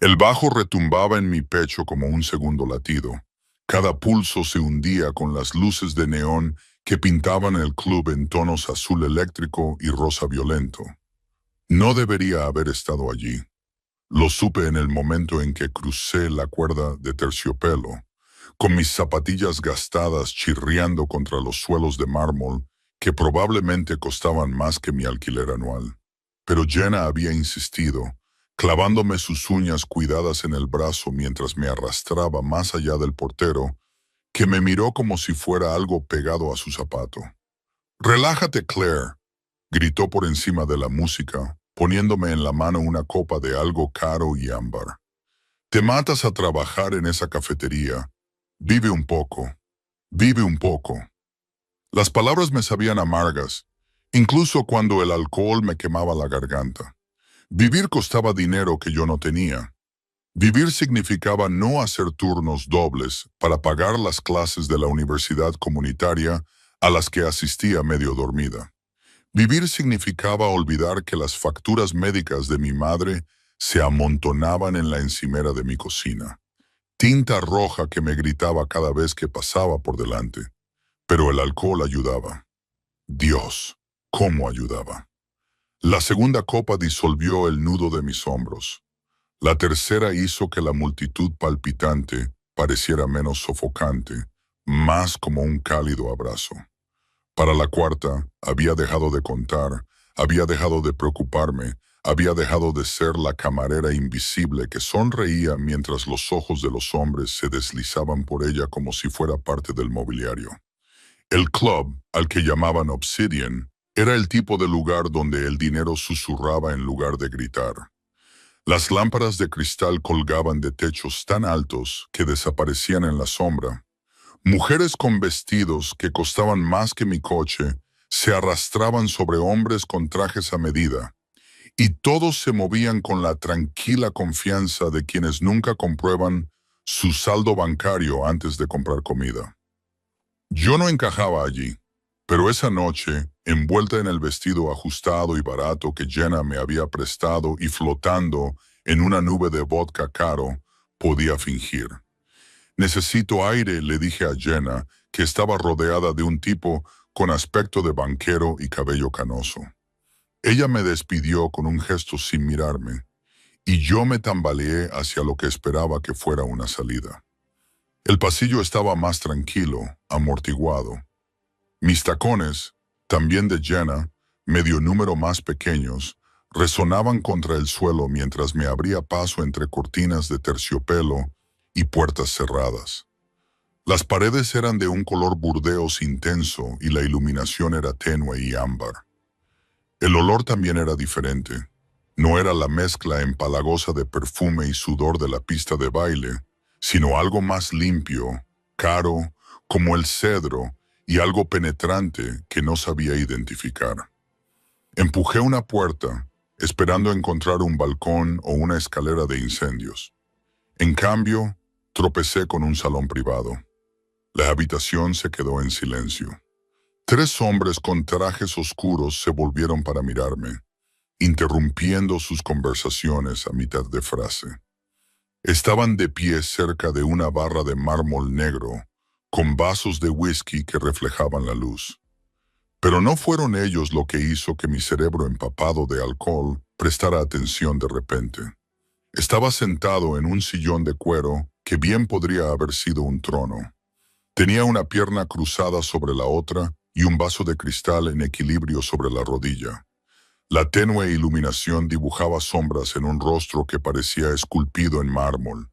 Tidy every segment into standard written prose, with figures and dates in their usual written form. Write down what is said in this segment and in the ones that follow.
El bajo retumbaba en mi pecho como un segundo latido. Cada pulso se hundía con las luces de neón que pintaban el club en tonos azul eléctrico y rosa violento. No debería haber estado allí. Lo supe en el momento en que crucé la cuerda de terciopelo, con mis zapatillas gastadas chirriando contra los suelos de mármol que probablemente costaban más que mi alquiler anual. Pero Jenna había insistido, clavándome sus uñas cuidadas en el brazo mientras me arrastraba más allá del portero, que me miró como si fuera algo pegado a su zapato. «Relájate, Claire», gritó por encima de la música, poniéndome en la mano una copa de algo caro y ámbar. «Te matas a trabajar en esa cafetería. Vive un poco. Vive un poco». Las palabras me sabían amargas, incluso cuando el alcohol me quemaba la garganta. Vivir costaba dinero que yo no tenía. Vivir significaba no hacer turnos dobles para pagar las clases de la universidad comunitaria a las que asistía medio dormida. Vivir significaba olvidar que las facturas médicas de mi madre se amontonaban en la encimera de mi cocina. Tinta roja que me gritaba cada vez que pasaba por delante. Pero el alcohol ayudaba. Dios, cómo ayudaba. La segunda copa disolvió el nudo de mis hombros. La tercera hizo que la multitud palpitante pareciera menos sofocante, más como un cálido abrazo. Para la cuarta, había dejado de contar, había dejado de preocuparme, había dejado de ser la camarera invisible que sonreía mientras los ojos de los hombres se deslizaban por ella como si fuera parte del mobiliario. El club, al que llamaban Obsidian, era el tipo de lugar donde el dinero susurraba en lugar de gritar. Las lámparas de cristal colgaban de techos tan altos que desaparecían en la sombra. Mujeres con vestidos que costaban más que mi coche se arrastraban sobre hombres con trajes a medida, y todos se movían con la tranquila confianza de quienes nunca comprueban su saldo bancario antes de comprar comida. Yo no encajaba allí, pero esa noche, envuelta en el vestido ajustado y barato que Jenna me había prestado y flotando en una nube de vodka caro, podía fingir. «Necesito aire», le dije a Jenna, que estaba rodeada de un tipo con aspecto de banquero y cabello canoso. Ella me despidió con un gesto sin mirarme, y yo me tambaleé hacia lo que esperaba que fuera una salida. El pasillo estaba más tranquilo, amortiguado. Mis tacones, también de Jenna, medio número más pequeños, resonaban contra el suelo mientras me abría paso entre cortinas de terciopelo y puertas cerradas. Las paredes eran de un color burdeos intenso y la iluminación era tenue y ámbar. El olor también era diferente. No era la mezcla empalagosa de perfume y sudor de la pista de baile, sino algo más limpio, caro, como el cedro, y algo penetrante que no sabía identificar. Empujé una puerta, esperando encontrar un balcón o una escalera de incendios. En cambio, tropecé con un salón privado. La habitación se quedó en silencio. 3 hombres con trajes oscuros se volvieron para mirarme, interrumpiendo sus conversaciones a mitad de frase. Estaban de pie cerca de una barra de mármol negro, con vasos de whisky que reflejaban la luz. Pero no fueron ellos lo que hizo que mi cerebro empapado de alcohol prestara atención de repente. Estaba sentado en un sillón de cuero que bien podría haber sido un trono. Tenía una pierna cruzada sobre la otra y un vaso de cristal en equilibrio sobre la rodilla. La tenue iluminación dibujaba sombras en un rostro que parecía esculpido en mármol.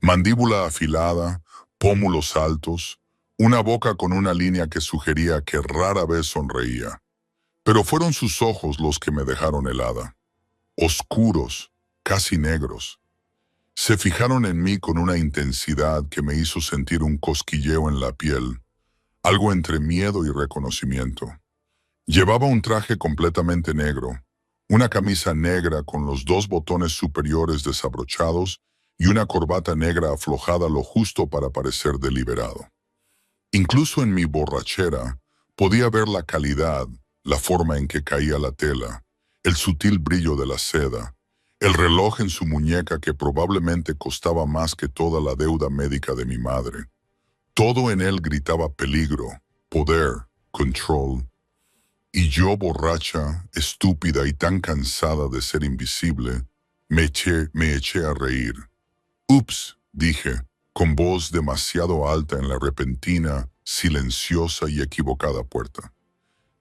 Mandíbula afilada, pómulos altos, una boca con una línea que sugería que rara vez sonreía. Pero fueron sus ojos los que me dejaron helada. Oscuros, casi negros. Se fijaron en mí con una intensidad que me hizo sentir un cosquilleo en la piel, algo entre miedo y reconocimiento. Llevaba un traje completamente negro, una camisa negra con los 2 botones superiores desabrochados y una corbata negra aflojada lo justo para parecer deliberado. Incluso en mi borrachera, podía ver la calidad, la forma en que caía la tela, el sutil brillo de la seda, El reloj en su muñeca que probablemente costaba más que toda la deuda médica de mi madre. Todo en él gritaba peligro, poder, control. Y yo, borracha, estúpida y tan cansada de ser invisible, me eché a reír. Ups, dije, con voz demasiado alta en la repentina, silenciosa y equivocada puerta.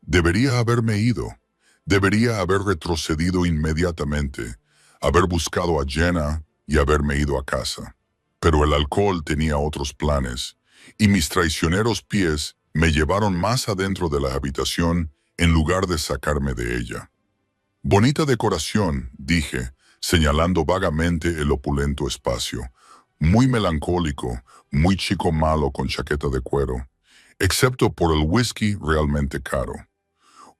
Debería haberme ido. Debería haber retrocedido inmediatamente, haber buscado a Jenna y haberme ido a casa. Pero el alcohol tenía otros planes, y mis traicioneros pies me llevaron más adentro de la habitación en lugar de sacarme de ella. Bonita decoración, dije, señalando vagamente el opulento espacio. Muy melancólico, muy chico malo con chaqueta de cuero, excepto por el whisky realmente caro.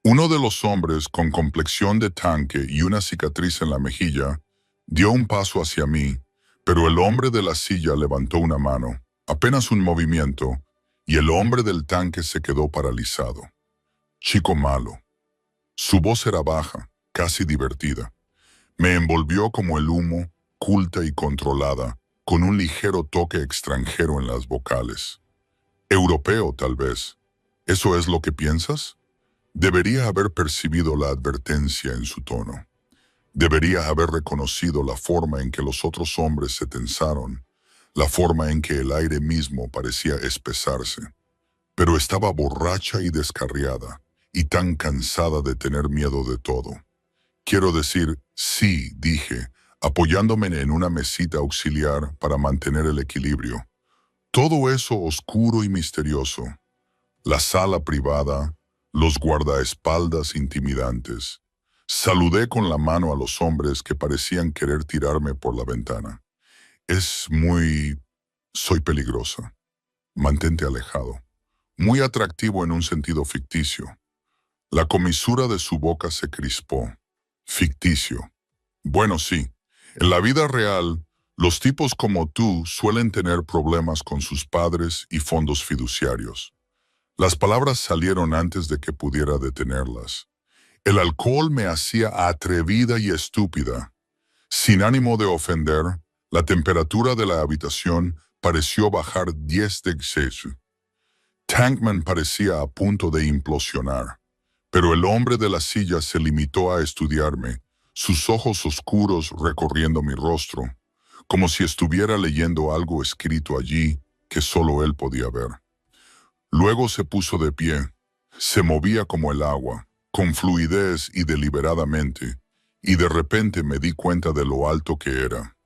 Uno de los hombres con complexión de tanque y una cicatriz en la mejilla dio un paso hacia mí, pero el hombre de la silla levantó una mano, apenas un movimiento, y el hombre del tanque se quedó paralizado. Chico malo. Su voz era baja, casi divertida. Me envolvió como el humo, culta y controlada, con un ligero toque extranjero en las vocales. Europeo, tal vez. ¿Eso es lo que piensas? Debería haber percibido la advertencia en su tono. Debería haber reconocido la forma en que los otros hombres se tensaron, la forma en que el aire mismo parecía espesarse. Pero estaba borracha y descarriada, y tan cansada de tener miedo de todo. Quiero decir, sí, dije, apoyándome en una mesita auxiliar para mantener el equilibrio. Todo eso oscuro y misterioso. La sala privada, los guardaespaldas intimidantes. Saludé con la mano a los hombres que parecían querer tirarme por la ventana. Soy peligrosa. Mantente alejado. Muy atractivo en un sentido ficticio. La comisura de su boca se crispó. Ficticio. Bueno, sí. En la vida real, los tipos como tú suelen tener problemas con sus padres y fondos fiduciarios. Las palabras salieron antes de que pudiera detenerlas. El alcohol me hacía atrevida y estúpida. Sin ánimo de ofender, la temperatura de la habitación pareció bajar 10 degrees. Tankman parecía a punto de implosionar, pero el hombre de la silla se limitó a estudiarme, sus ojos oscuros recorriendo mi rostro, como si estuviera leyendo algo escrito allí que solo él podía ver. Luego se puso de pie, se movía como el agua, con fluidez y deliberadamente, y de repente me di cuenta de lo alto que era.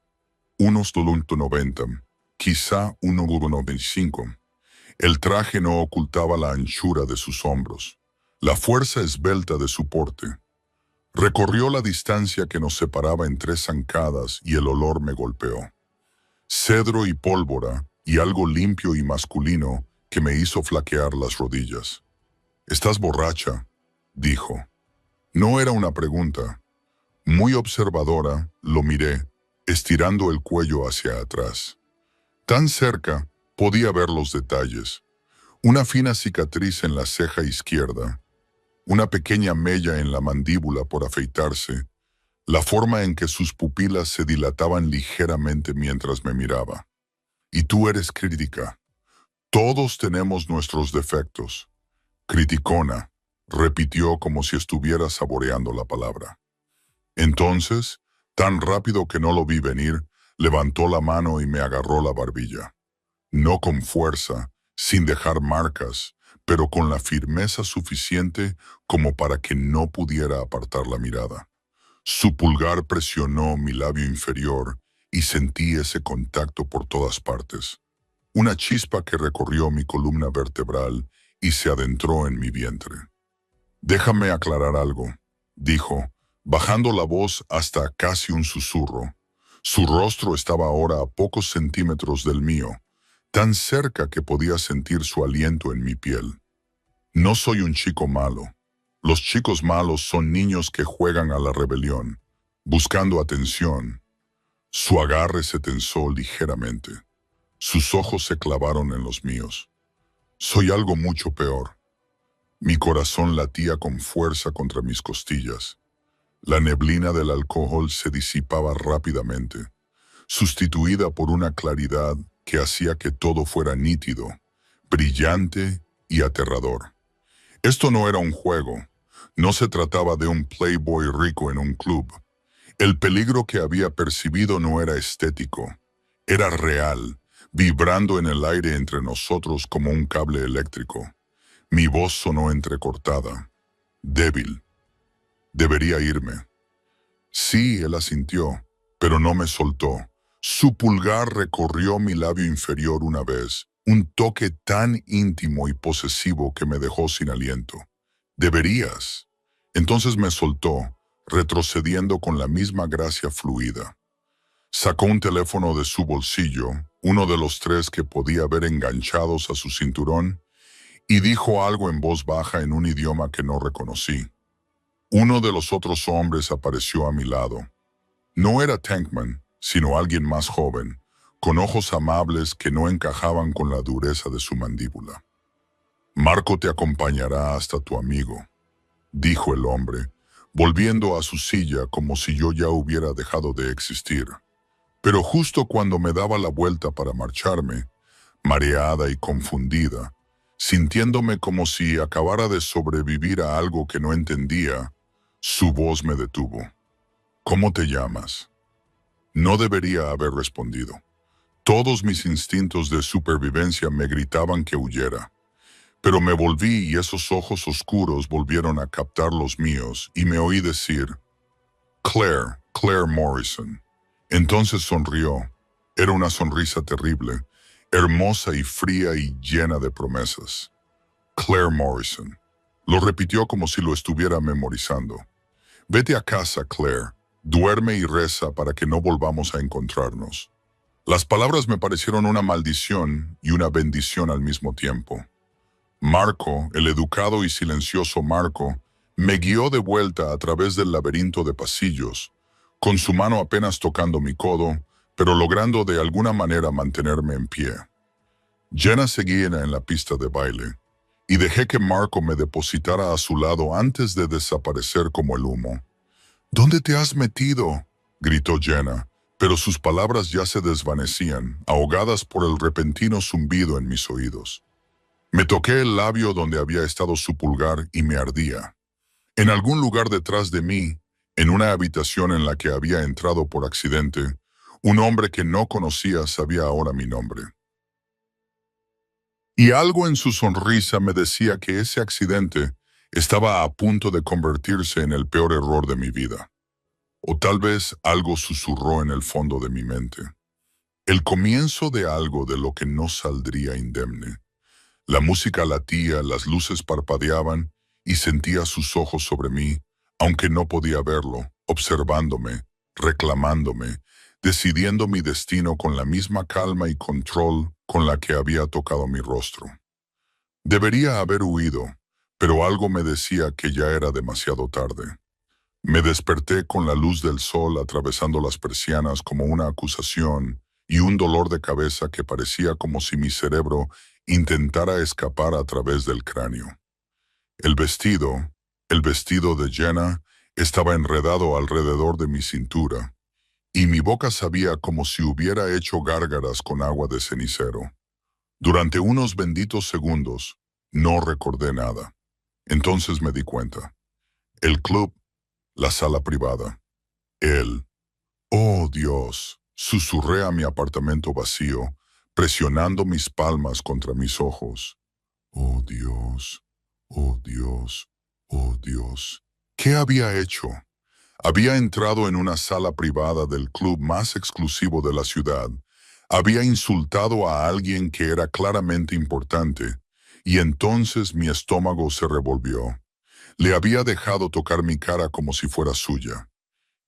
Unos 190, quizá 1,95. El traje no ocultaba la anchura de sus hombros, la fuerza esbelta de su porte. Recorrió la distancia que nos separaba en 3 zancadas y el olor me golpeó. Cedro y pólvora y algo limpio y masculino que me hizo flaquear las rodillas. «¿Estás borracha?», dijo. No era una pregunta. Muy observadora, lo miré, estirando el cuello hacia atrás. Tan cerca, podía ver los detalles. Una fina cicatriz en la ceja izquierda, una pequeña mella en la mandíbula por afeitarse, la forma en que sus pupilas se dilataban ligeramente mientras me miraba. «Y tú eres crítica. Todos tenemos nuestros defectos». «Criticona», repitió como si estuviera saboreando la palabra. Entonces, tan rápido que no lo vi venir, levantó la mano y me agarró la barbilla. No con fuerza, sin dejar marcas, pero con la firmeza suficiente como para que no pudiera apartar la mirada. Su pulgar presionó mi labio inferior y sentí ese contacto por todas partes. Una chispa que recorrió mi columna vertebral y se adentró en mi vientre. «Déjame aclarar algo», dijo, bajando la voz hasta casi un susurro. Su rostro estaba ahora a pocos centímetros del mío, tan cerca que podía sentir su aliento en mi piel. «No soy un chico malo. Los chicos malos son niños que juegan a la rebelión, buscando atención». Su agarre se tensó ligeramente. Sus ojos se clavaron en los míos. «Soy algo mucho peor». Mi corazón latía con fuerza contra mis costillas. La neblina del alcohol se disipaba rápidamente, sustituida por una claridad que hacía que todo fuera nítido, brillante y aterrador. Esto no era un juego, no se trataba de un playboy rico en un club. El peligro que había percibido no era estético, era real, vibrando en el aire entre nosotros como un cable eléctrico. Mi voz sonó entrecortada, débil. Debería irme. Sí, él asintió, pero no me soltó. Su pulgar recorrió mi labio inferior una vez, un toque tan íntimo y posesivo que me dejó sin aliento. Deberías. Entonces me soltó, retrocediendo con la misma gracia fluida. Sacó un teléfono de su bolsillo, uno de los 3 que podía ver enganchados a su cinturón, y dijo algo en voz baja en un idioma que no reconocí. Uno de los otros hombres apareció a mi lado. No era Tankman, sino alguien más joven, con ojos amables que no encajaban con la dureza de su mandíbula. Marco te acompañará hasta tu amigo, dijo el hombre, volviendo a su silla como si yo ya hubiera dejado de existir. Pero justo cuando me daba la vuelta para marcharme, mareada y confundida, sintiéndome como si acabara de sobrevivir a algo que no entendía, su voz me detuvo. ¿Cómo te llamas? No debería haber respondido. Todos mis instintos de supervivencia me gritaban que huyera. Pero me volví y esos ojos oscuros volvieron a captar los míos y me oí decir, Claire Morrison. Entonces sonrió. Era una sonrisa terrible, hermosa y fría y llena de promesas. Claire Morrison. Lo repitió como si lo estuviera memorizando. Vete a casa, Claire. Duerme y reza para que no volvamos a encontrarnos. Las palabras me parecieron una maldición y una bendición al mismo tiempo. Marco, el educado y silencioso Marco, me guió de vuelta a través del laberinto de pasillos, con su mano apenas tocando mi codo, pero logrando de alguna manera mantenerme en pie. Jenna seguía en la pista de baile, y dejé que Marco me depositara a su lado antes de desaparecer como el humo. ¿Dónde te has metido?, gritó Jenna, pero sus palabras ya se desvanecían, ahogadas por el repentino zumbido en mis oídos. Me toqué el labio donde había estado su pulgar y me ardía. En algún lugar detrás de mí, en una habitación en la que había entrado por accidente, un hombre que no conocía sabía ahora mi nombre. Y algo en su sonrisa me decía que ese accidente estaba a punto de convertirse en el peor error de mi vida. O tal vez algo susurró en el fondo de mi mente. El comienzo de algo de lo que no saldría indemne. La música latía, las luces parpadeaban y sentía sus ojos sobre mí, aunque no podía verlo, observándome, reclamándome, decidiendo mi destino con la misma calma y control con la que había tocado mi rostro. Debería haber huido, pero algo me decía que ya era demasiado tarde. Me desperté con la luz del sol atravesando las persianas como una acusación y un dolor de cabeza que parecía como si mi cerebro intentara escapar a través del cráneo. El vestido de Jenna, estaba enredado alrededor de mi cintura, y mi boca sabía como si hubiera hecho gárgaras con agua de cenicero. Durante unos benditos segundos, no recordé nada. Entonces me di cuenta. El club, la sala privada, él. ¡Oh, Dios! Susurré a mi apartamento vacío, presionando mis palmas contra mis ojos. ¡Oh, Dios! ¡Oh, Dios! ¡Oh, Dios! ¿Qué había hecho? Había entrado en una sala privada del club más exclusivo de la ciudad. Había insultado a alguien que era claramente importante, y entonces mi estómago se revolvió. Le había dejado tocar mi cara como si fuera suya.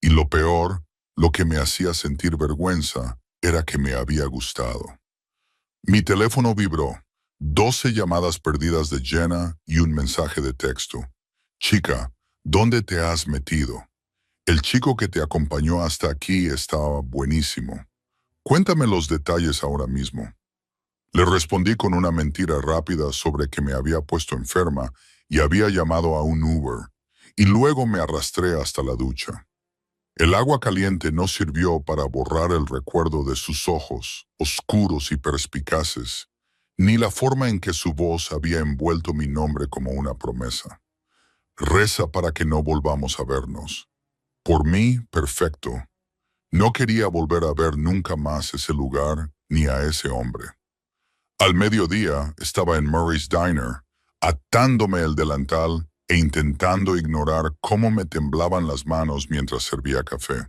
Y lo peor, lo que me hacía sentir vergüenza, era que me había gustado. Mi teléfono vibró. 12 llamadas perdidas de Jenna y un mensaje de texto. Chica, ¿dónde te has metido? El chico que te acompañó hasta aquí estaba buenísimo. Cuéntame los detalles ahora mismo. Le respondí con una mentira rápida sobre que me había puesto enferma y había llamado a un Uber, y luego me arrastré hasta la ducha. El agua caliente no sirvió para borrar el recuerdo de sus ojos, oscuros y perspicaces, ni la forma en que su voz había envuelto mi nombre como una promesa. Reza para que no volvamos a vernos. Por mí, perfecto. No quería volver a ver nunca más ese lugar ni a ese hombre. Al mediodía estaba en Murray's Diner, atándome el delantal e intentando ignorar cómo me temblaban las manos mientras servía café.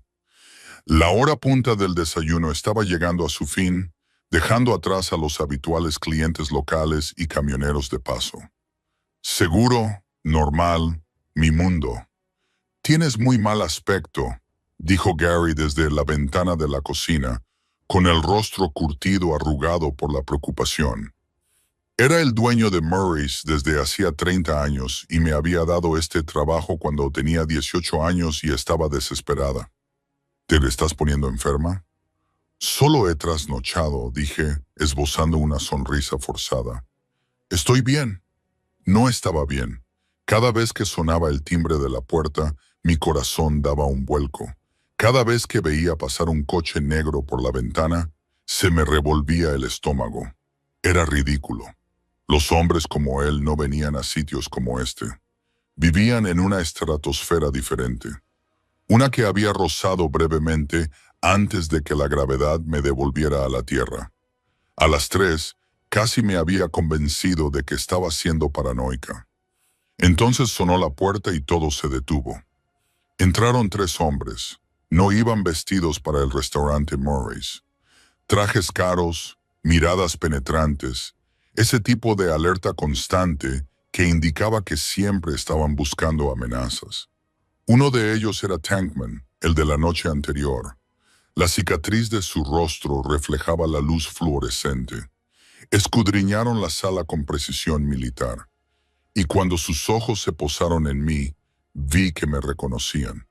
La hora punta del desayuno estaba llegando a su fin, dejando atrás a los habituales clientes locales y camioneros de paso. Seguro, normal, mi mundo. «Tienes muy mal aspecto», dijo Gary desde la ventana de la cocina, con el rostro curtido arrugado por la preocupación. Era el dueño de Murray's desde hacía 30 años y me había dado este trabajo cuando tenía 18 años y estaba desesperada. «¿Te le estás poniendo enferma?» «Solo he trasnochado», dije, esbozando una sonrisa forzada. «Estoy bien». No estaba bien. Cada vez que sonaba el timbre de la puerta, mi corazón daba un vuelco. Cada vez que veía pasar un coche negro por la ventana, se me revolvía el estómago. Era ridículo. Los hombres como él no venían a sitios como este. Vivían en una estratosfera diferente. Una que había rozado brevemente antes de que la gravedad me devolviera a la tierra. A las 3, casi me había convencido de que estaba siendo paranoica. Entonces sonó la puerta y todo se detuvo. Entraron 3 hombres. No iban vestidos para el restaurante Murray's. Trajes caros, miradas penetrantes, ese tipo de alerta constante que indicaba que siempre estaban buscando amenazas. Uno de ellos era Tankman, el de la noche anterior. La cicatriz de su rostro reflejaba la luz fluorescente. Escudriñaron la sala con precisión militar. Y cuando sus ojos se posaron en mí, vi que me reconocían.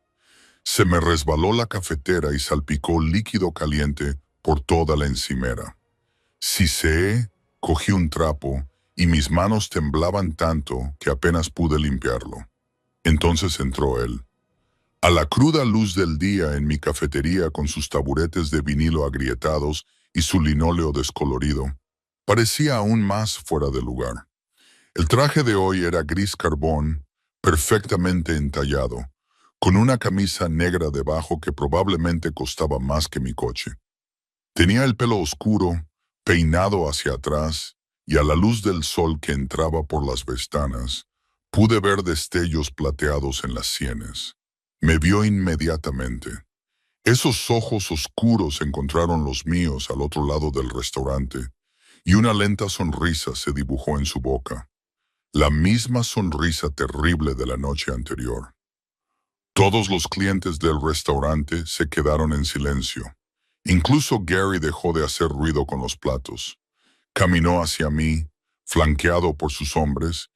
Se me resbaló la cafetera y salpicó líquido caliente por toda la encimera. Siseé, cogí un trapo y mis manos temblaban tanto que apenas pude limpiarlo. Entonces entró él. A la cruda luz del día en mi cafetería con sus taburetes de vinilo agrietados y su linóleo descolorido, parecía aún más fuera de lugar. El traje de hoy era gris carbón, perfectamente entallado, con una camisa negra debajo que probablemente costaba más que mi coche. Tenía el pelo oscuro, peinado hacia atrás, y a la luz del sol que entraba por las ventanas, pude ver destellos plateados en las sienes. Me vio inmediatamente. Esos ojos oscuros encontraron los míos al otro lado del restaurante, y una lenta sonrisa se dibujó en su boca. La misma sonrisa terrible de la noche anterior. Todos los clientes del restaurante se quedaron en silencio. Incluso Gary dejó de hacer ruido con los platos. Caminó hacia mí, flanqueado por sus hombres,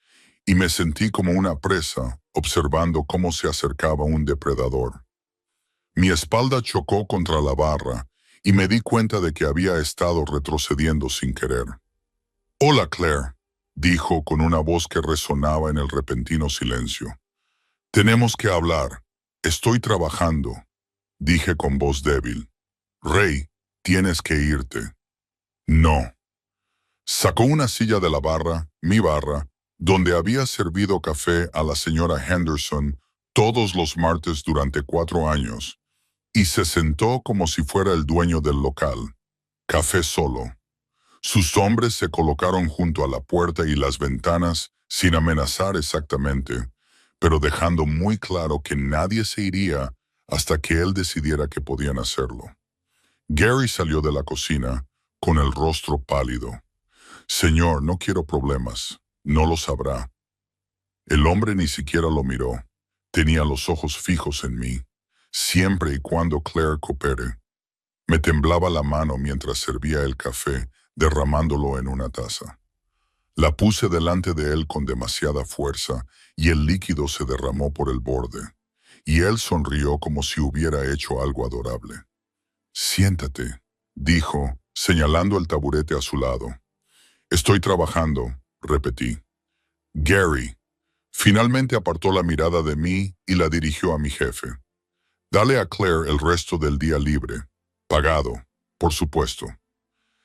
y me sentí como una presa, observando cómo se acercaba un depredador. Mi espalda chocó contra la barra, y me di cuenta de que había estado retrocediendo sin querer. «Hola, Claire», dijo con una voz que resonaba en el repentino silencio. «Tenemos que hablar. Estoy trabajando», dije con voz débil. «Ray, tienes que irte». «No». Sacó una silla de la barra, mi barra, donde había servido café a la señora Henderson todos los martes durante 4 años, y se sentó como si fuera el dueño del local. Café solo. Sus hombres se colocaron junto a la puerta y las ventanas, sin amenazar exactamente, pero dejando muy claro que nadie se iría hasta que él decidiera que podían hacerlo. Gary salió de la cocina, con el rostro pálido. «Señor, no quiero problemas. No lo sabrá». El hombre ni siquiera lo miró. Tenía los ojos fijos en mí, siempre y cuando Claire coopere. Me temblaba la mano mientras servía el café, derramándolo en una taza. La puse delante de él con demasiada fuerza y el líquido se derramó por el borde, y él sonrió como si hubiera hecho algo adorable. «Siéntate», dijo, señalando el taburete a su lado. «Estoy trabajando», repetí. «Gary», Finalmente apartó la mirada de mí y la dirigió a mi jefe. Dale a Claire el resto del día libre. Pagado, por supuesto.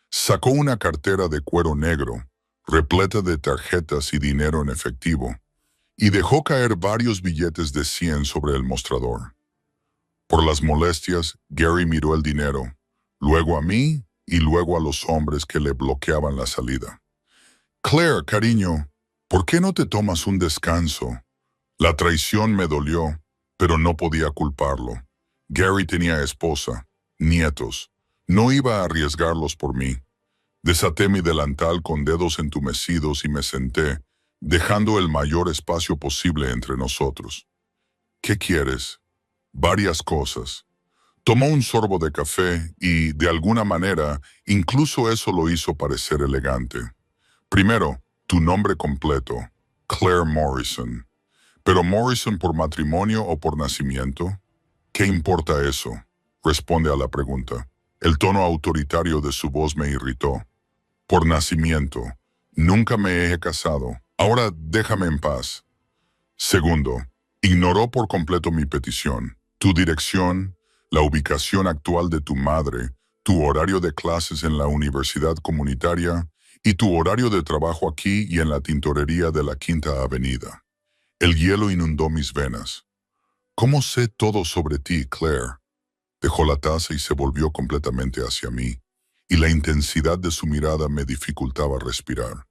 Sacó una cartera de cuero negro, repleta de tarjetas y dinero en efectivo, y dejó caer varios billetes de 100 sobre el mostrador. Por las molestias, Gary miró el dinero, luego a mí y luego a los hombres que le bloqueaban la salida. Claire, cariño, ¿por qué no te tomas un descanso? La traición me dolió, pero no podía culparlo. Gary tenía esposa, nietos. No iba a arriesgarlos por mí. Desaté mi delantal con dedos entumecidos y me senté, dejando el mayor espacio posible entre nosotros. ¿Qué quieres? Varias cosas. Tomó un sorbo de café y, de alguna manera, incluso eso lo hizo parecer elegante. Primero, tu nombre completo, Claire Morrison. ¿Pero Morrison por matrimonio o por nacimiento? ¿Qué importa eso? Responde a la pregunta. El tono autoritario de su voz me irritó. Por nacimiento. Nunca me he casado. Ahora déjame en paz. Segundo, ignoró por completo mi petición. Tu dirección, la ubicación actual de tu madre, tu horario de clases en la universidad comunitaria y tu horario de trabajo aquí y en la tintorería de la Quinta Avenida. El hielo inundó mis venas. ¿Cómo sé todo sobre ti, Claire? Dejó la taza y se volvió completamente hacia mí, y la intensidad de su mirada me dificultaba respirar.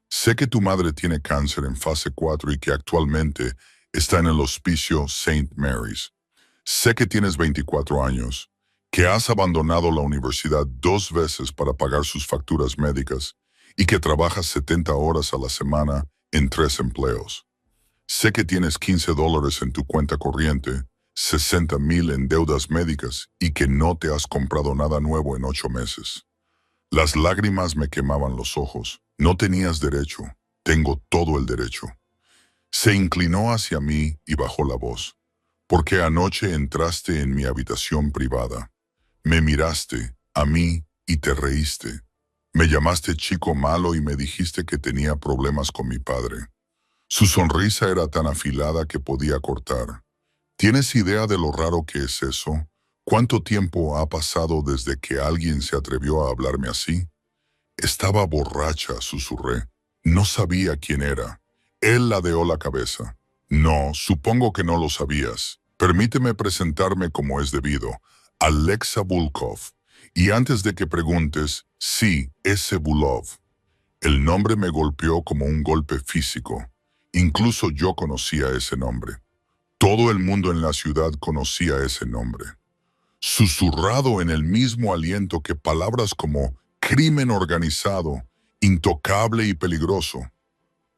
Sé que tu madre tiene cáncer en fase 4 y que actualmente está en el hospicio St. Mary's. Sé que tienes 24 años, que has abandonado la universidad 2 veces para pagar sus facturas médicas y que trabajas 70 horas a la semana en 3 empleos. Sé que tienes $15 en tu cuenta corriente, 60,000 en deudas médicas y que no te has comprado nada nuevo en 8 meses. Las lágrimas me quemaban los ojos. No tenías derecho. Tengo todo el derecho. Se inclinó hacia mí y bajó la voz. Porque anoche entraste en mi habitación privada. Me miraste, a mí, y te reíste. Me llamaste chico malo y me dijiste que tenía problemas con mi padre. Su sonrisa era tan afilada que podía cortar. ¿Tienes idea de lo raro que es eso? ¿Cuánto tiempo ha pasado desde que alguien se atrevió a hablarme así? Estaba borracha, susurré. No sabía quién era. Él ladeó la cabeza. No, supongo que no lo sabías. Permíteme presentarme como es debido. Alexa Bulkov. Y antes de que preguntes, sí, ese Bulov. El nombre me golpeó como un golpe físico. Incluso yo conocía ese nombre. Todo el mundo en la ciudad conocía ese nombre. Susurrado en el mismo aliento que palabras como crimen organizado, intocable y peligroso.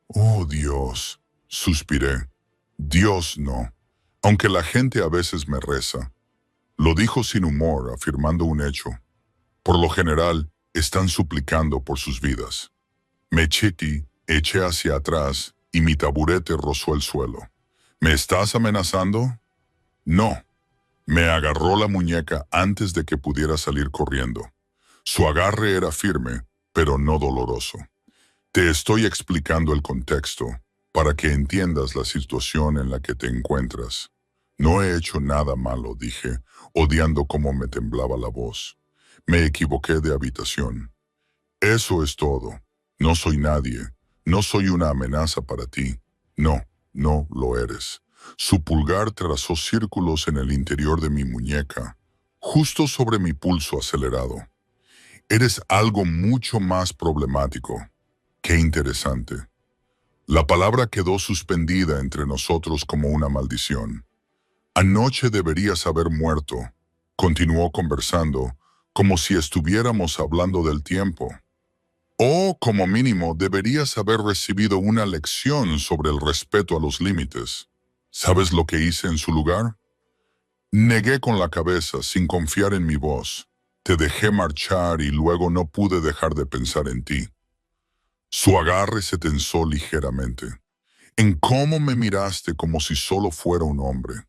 Oh, Dios, suspiré. Dios no, aunque la gente a veces me reza. Lo dijo sin humor, afirmando un hecho. Por lo general, están suplicando por sus vidas. Me eché hacia atrás y mi taburete rozó el suelo. ¿Me estás amenazando? No. Me agarró la muñeca antes de que pudiera salir corriendo. Su agarre era firme, pero no doloroso. Te estoy explicando el contexto para que entiendas la situación en la que te encuentras. No he hecho nada malo, dije, odiando cómo me temblaba la voz. Me equivoqué de habitación. Eso es todo. No soy nadie. No soy una amenaza para ti. No, no lo eres. Su pulgar trazó círculos en el interior de mi muñeca, justo sobre mi pulso acelerado. Eres algo mucho más problemático. Qué interesante. La palabra quedó suspendida entre nosotros como una maldición. Anoche deberías haber muerto. Continuó conversando, como si estuviéramos hablando del tiempo. O, como mínimo, deberías haber recibido una lección sobre el respeto a los límites. ¿Sabes lo que hice en su lugar? Negué con la cabeza, sin confiar en mi voz. Te dejé marchar y luego no pude dejar de pensar en ti. Su agarre se tensó ligeramente. En cómo me miraste como si solo fuera un hombre.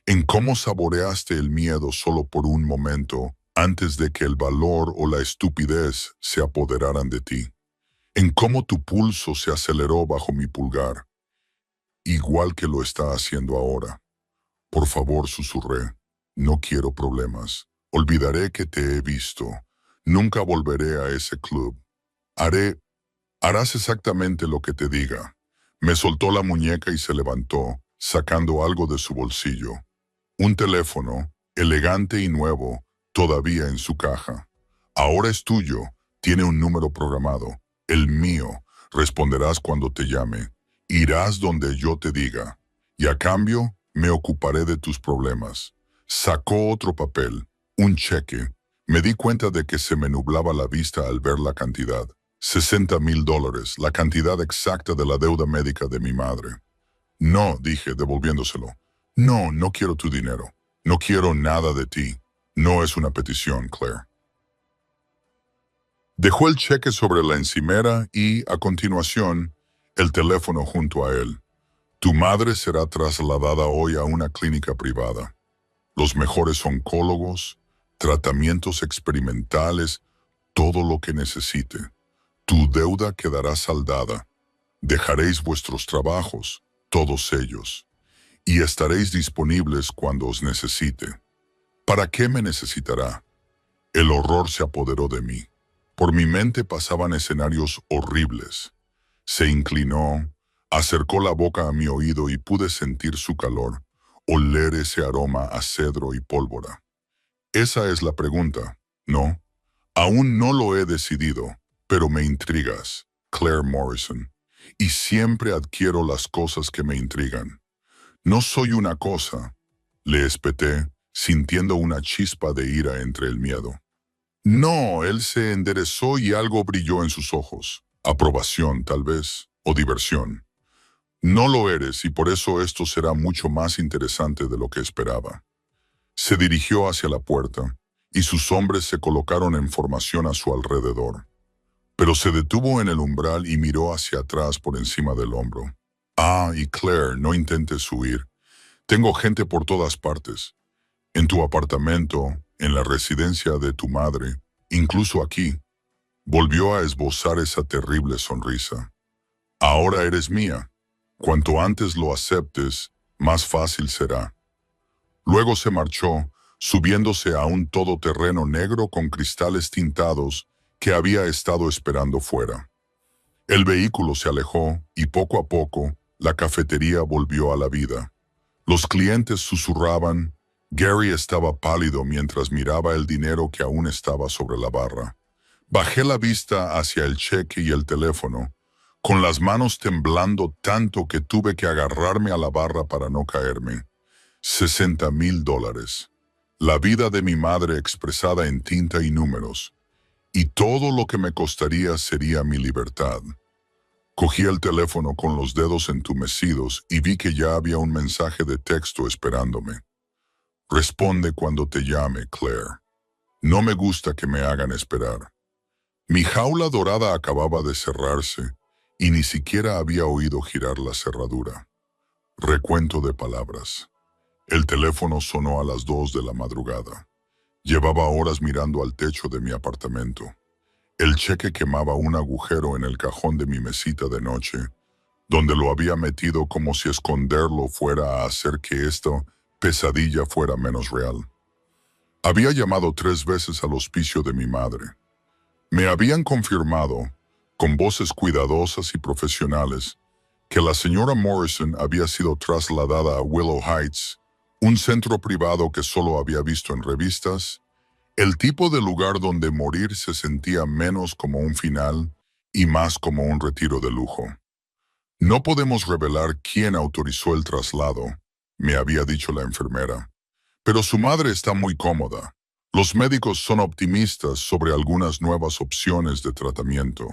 En cómo saboreaste el miedo solo por un momento antes de que el valor o la estupidez se apoderaran de ti. En cómo tu pulso se aceleró bajo mi pulgar. igual que lo está haciendo ahora. Por favor, susurré. No quiero problemas. Olvidaré que te he visto. Nunca volveré a ese club. Harás exactamente lo que te diga. Me soltó la muñeca y se levantó, sacando algo de su bolsillo. Un teléfono, elegante y nuevo, todavía en su caja. Ahora es tuyo. Tiene un número programado. El mío. Responderás cuando te llame. Irás donde yo te diga. Y a cambio, me ocuparé de tus problemas. Sacó otro papel, un cheque. Me di cuenta de que se me nublaba la vista al ver la cantidad. $60,000, la cantidad exacta de la deuda médica de mi madre. No, dije, devolviéndoselo. No, no quiero tu dinero. No quiero nada de ti. No es una petición, Claire. Dejó el cheque sobre la encimera y, a continuación, el teléfono junto a él. Tu madre será trasladada hoy a una clínica privada. Los mejores oncólogos, tratamientos experimentales, todo lo que necesite. Tu deuda quedará saldada. Dejaréis vuestros trabajos, todos ellos, y estaréis disponibles cuando os necesite. ¿Para qué me necesitará? El horror se apoderó de mí. Por mi mente pasaban escenarios horribles. Se inclinó, acercó la boca a mi oído y pude sentir su calor, oler ese aroma a cedro y pólvora. Esa es la pregunta, ¿no? Aún no lo he decidido, pero me intrigas, Claire Morrison, y siempre adquiero las cosas que me intrigan. No soy una cosa, le espeté, sintiendo una chispa de ira entre el miedo. No, él se enderezó y algo brilló en sus ojos. Aprobación, tal vez, o diversión. No lo eres y por eso esto será mucho más interesante de lo que esperaba. Se dirigió hacia la puerta y sus hombres se colocaron en formación a su alrededor. Pero se detuvo en el umbral y miró hacia atrás por encima del hombro. Ah, y Claire, no intentes huir. Tengo gente por todas partes. En tu apartamento, en la residencia de tu madre, incluso aquí. Volvió a esbozar esa terrible sonrisa. Ahora eres mía. Cuanto antes lo aceptes, más fácil será. Luego se marchó, subiéndose a un todoterreno negro con cristales tintados que había estado esperando fuera. El vehículo se alejó y poco a poco la cafetería volvió a la vida. Los clientes susurraban. Gary estaba pálido mientras miraba el dinero que aún estaba sobre la barra. Bajé la vista hacia el cheque y el teléfono, con las manos temblando tanto que tuve que agarrarme a la barra para no caerme. $60,000. La vida de mi madre expresada en tinta y números. Y todo lo que me costaría sería mi libertad. Cogí el teléfono con los dedos entumecidos y vi que ya había un mensaje de texto esperándome. Responde cuando te llame, Claire. No me gusta que me hagan esperar. Mi jaula dorada acababa de cerrarse y ni siquiera había oído girar la cerradura. Recuento de palabras. El teléfono sonó a las 2 de la madrugada. Llevaba horas mirando al techo de mi apartamento. El cheque quemaba un agujero en el cajón de mi mesita de noche, donde lo había metido como si esconderlo fuera a hacer que esta pesadilla fuera menos real. Había llamado 3 veces al hospicio de mi madre. Me habían confirmado, con voces cuidadosas y profesionales, que la señora Morrison había sido trasladada a Willow Heights, un centro privado que solo había visto en revistas, el tipo de lugar donde morir se sentía menos como un final y más como un retiro de lujo. No podemos revelar quién autorizó el traslado, me había dicho la enfermera, pero su madre está muy cómoda. Los médicos son optimistas sobre algunas nuevas opciones de tratamiento.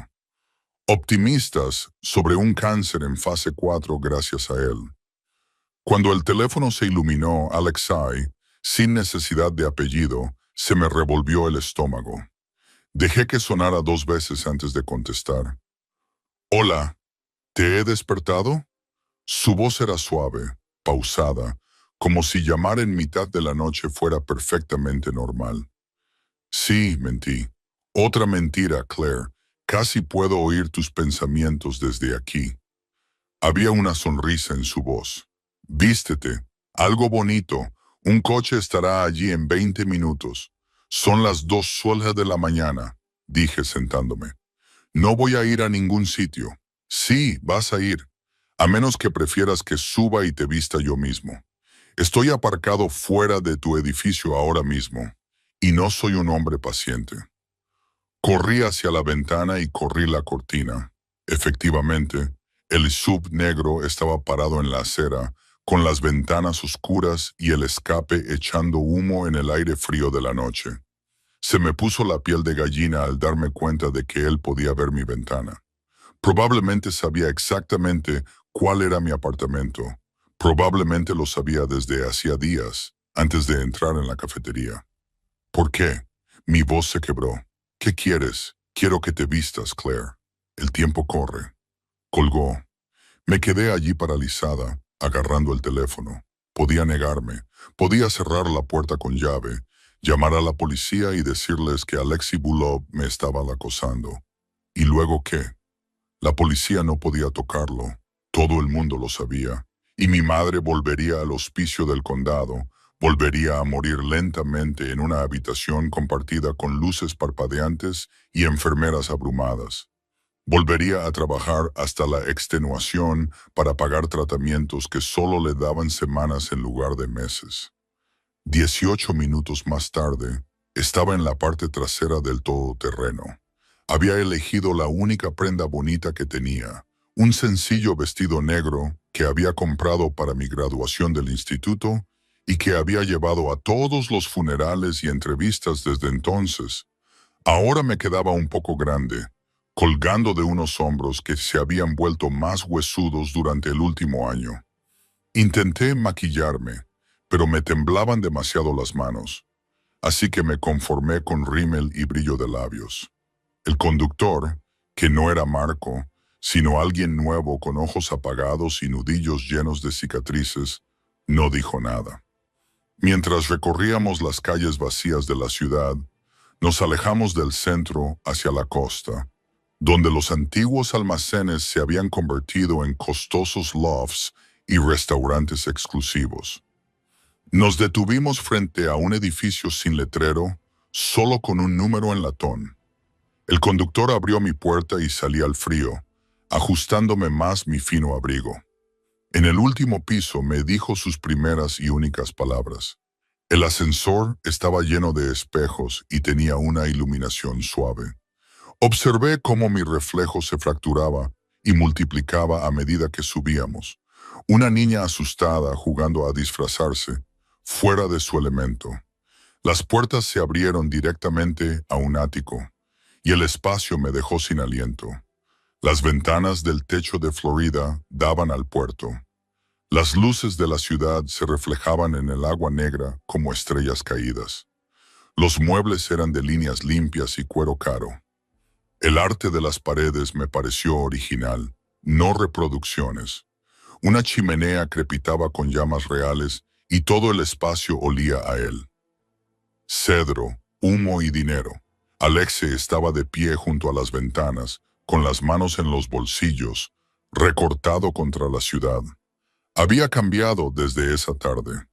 Optimistas sobre un cáncer en fase 4 gracias a él. Cuando el teléfono se iluminó, Alexei, sin necesidad de apellido, se me revolvió el estómago. Dejé que sonara 2 veces antes de contestar. Hola, ¿te he despertado? Su voz era suave, pausada, como si llamar en mitad de la noche fuera perfectamente normal. Sí, mentí. Otra mentira, Claire. Casi puedo oír tus pensamientos desde aquí. Había una sonrisa en su voz. Vístete, algo bonito. Un coche estará allí en 20 minutos. Son las 2:00 de la mañana, dije sentándome. No voy a ir a ningún sitio. Sí, vas a ir, a menos que prefieras que suba y te vista yo mismo. Estoy aparcado fuera de tu edificio ahora mismo, y no soy un hombre paciente. Corrí hacia la ventana y corrí la cortina. Efectivamente, el SUV negro estaba parado en la acera, con las ventanas oscuras y el escape echando humo en el aire frío de la noche. Se me puso la piel de gallina al darme cuenta de que él podía ver mi ventana. Probablemente sabía exactamente cuál era mi apartamento. Probablemente lo sabía desde hacía días, antes de entrar en la cafetería. ¿Por qué? Mi voz se quebró. ¿Qué quieres? Quiero que te vistas, Claire. El tiempo corre. Colgó. Me quedé allí paralizada, agarrando el teléfono. Podía negarme. Podía cerrar la puerta con llave, llamar a la policía y decirles que Alexei Bulov me estaba acosando. ¿Y luego qué? La policía no podía tocarlo. Todo el mundo lo sabía. Y mi madre volvería al hospicio del condado, volvería a morir lentamente en una habitación compartida con luces parpadeantes y enfermeras abrumadas. Volvería a trabajar hasta la extenuación para pagar tratamientos que solo le daban semanas en lugar de meses. 18 minutos más tarde, estaba en la parte trasera del todoterreno. Había elegido la única prenda bonita que tenía, un sencillo vestido negro que había comprado para mi graduación del instituto y que había llevado a todos los funerales y entrevistas desde entonces. Ahora me quedaba un poco grande, colgando de unos hombros que se habían vuelto más huesudos durante el último año. Intenté maquillarme, pero me temblaban demasiado las manos, así que me conformé con rímel y brillo de labios. El conductor, que no era Marco, sino alguien nuevo con ojos apagados y nudillos llenos de cicatrices, no dijo nada. Mientras recorríamos las calles vacías de la ciudad, nos alejamos del centro hacia la costa, donde los antiguos almacenes se habían convertido en costosos lofts y restaurantes exclusivos. Nos detuvimos frente a un edificio sin letrero, solo con un número en latón. El conductor abrió mi puerta y salí al frío, ajustándome más mi fino abrigo. En el último piso me dijo sus primeras y únicas palabras. El ascensor estaba lleno de espejos y tenía una iluminación suave. Observé cómo mi reflejo se fracturaba y multiplicaba a medida que subíamos. Una niña asustada jugando a disfrazarse, fuera de su elemento. Las puertas se abrieron directamente a un ático, y el espacio me dejó sin aliento. Las ventanas del techo de Florida daban al puerto. Las luces de la ciudad se reflejaban en el agua negra como estrellas caídas. Los muebles eran de líneas limpias y cuero caro. El arte de las paredes me pareció original, no reproducciones. Una chimenea crepitaba con llamas reales y todo el espacio olía a él. Cedro, humo y dinero. Alexei estaba de pie junto a las ventanas, con las manos en los bolsillos, recortado contra la ciudad. Había cambiado desde esa tarde.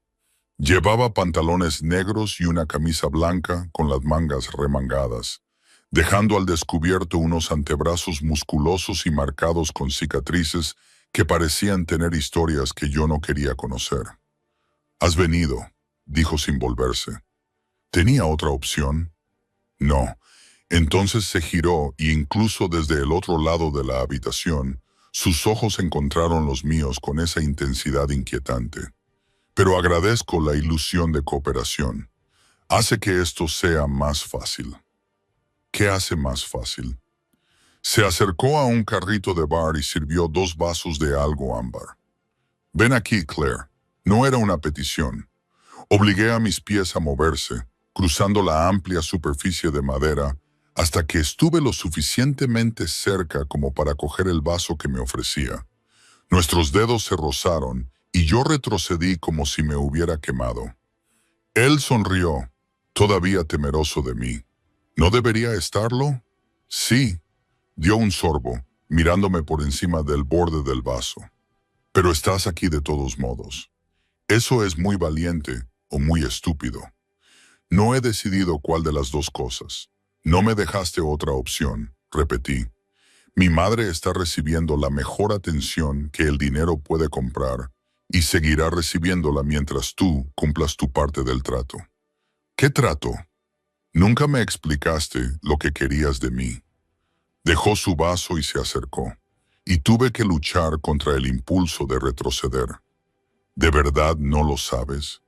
Llevaba pantalones negros y una camisa blanca con las mangas remangadas, dejando al descubierto unos antebrazos musculosos y marcados con cicatrices que parecían tener historias que yo no quería conocer. «Has venido», dijo sin volverse. ¿Tenía otra opción? No. Entonces se giró y incluso desde el otro lado de la habitación, sus ojos encontraron los míos con esa intensidad inquietante. Pero agradezco la ilusión de cooperación. Hace que esto sea más fácil. ¿Qué hace más fácil? Se acercó a un carrito de bar y sirvió 2 vasos de algo ámbar. «Ven aquí, Claire». No era una petición. Obligué a mis pies a moverse, cruzando la amplia superficie de madera, hasta que estuve lo suficientemente cerca como para coger el vaso que me ofrecía. Nuestros dedos se rozaron y yo retrocedí como si me hubiera quemado. Él sonrió, todavía temeroso de mí. ¿No debería estarlo? Sí. Dio un sorbo, mirándome por encima del borde del vaso. Pero estás aquí de todos modos. Eso es muy valiente o muy estúpido. No he decidido cuál de las dos cosas. No me dejaste otra opción, repetí. Mi madre está recibiendo la mejor atención que el dinero puede comprar y seguirá recibiéndola mientras tú cumplas tu parte del trato. ¿Qué trato? Nunca me explicaste lo que querías de mí. Dejó su vaso y se acercó, y tuve que luchar contra el impulso de retroceder. ¿De verdad no lo sabes?